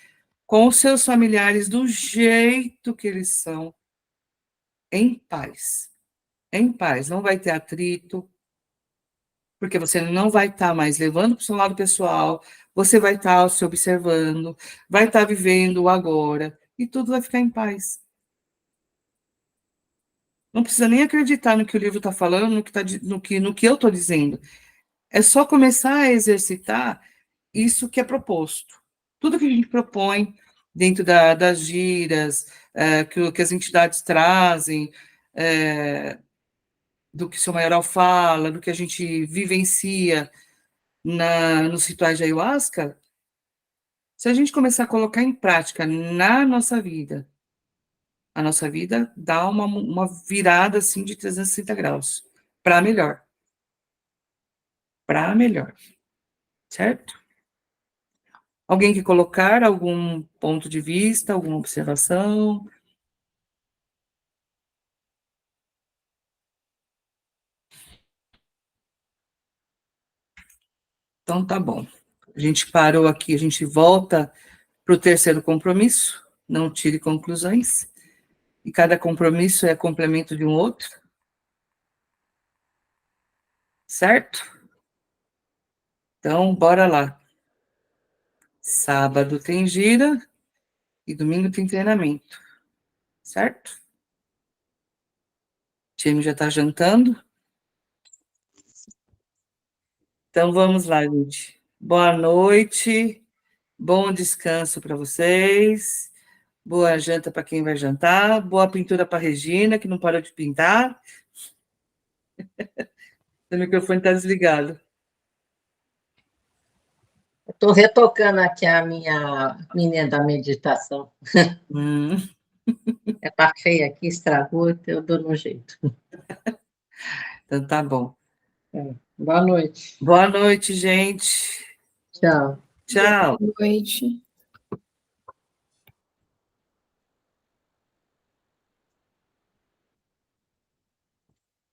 Speaker 1: com os seus familiares do jeito que eles são, em paz. Em paz, não vai ter atrito, porque você não vai estar mais levando para o seu lado pessoal, você vai estar se observando, vai estar vivendo o agora, e tudo vai ficar em paz. Não precisa nem acreditar no que o livro está falando, no que eu estou dizendo. É só começar a exercitar isso que é proposto. Tudo que a gente propõe dentro das giras, que as entidades trazem, do que o seu maioral fala, do que a gente vivencia nos rituais de ayahuasca, se a gente começar a colocar em prática na nossa vida, a nossa vida dá uma virada assim de 360 graus, para melhor. Para melhor. Certo? Alguém quer colocar algum ponto de vista, alguma observação? Então, tá bom. A gente parou aqui, a gente volta para o terceiro compromisso, não tire conclusões, e cada compromisso é complemento de um outro, certo? Então, bora lá. Sábado tem gira e domingo tem treinamento, certo? O time já está jantando. Então, vamos lá, gente. Boa noite, bom descanso para vocês. Boa janta para quem vai jantar. Boa pintura para Regina, que não parou de pintar. O microfone está desligado.
Speaker 6: Estou retocando aqui a minha menina da meditação. Tá feia aqui, estragou, então eu dou no jeito.
Speaker 1: Então tá bom.
Speaker 6: Boa noite.
Speaker 1: Boa noite, gente.
Speaker 6: Tchau.
Speaker 1: Tchau.
Speaker 3: Boa noite.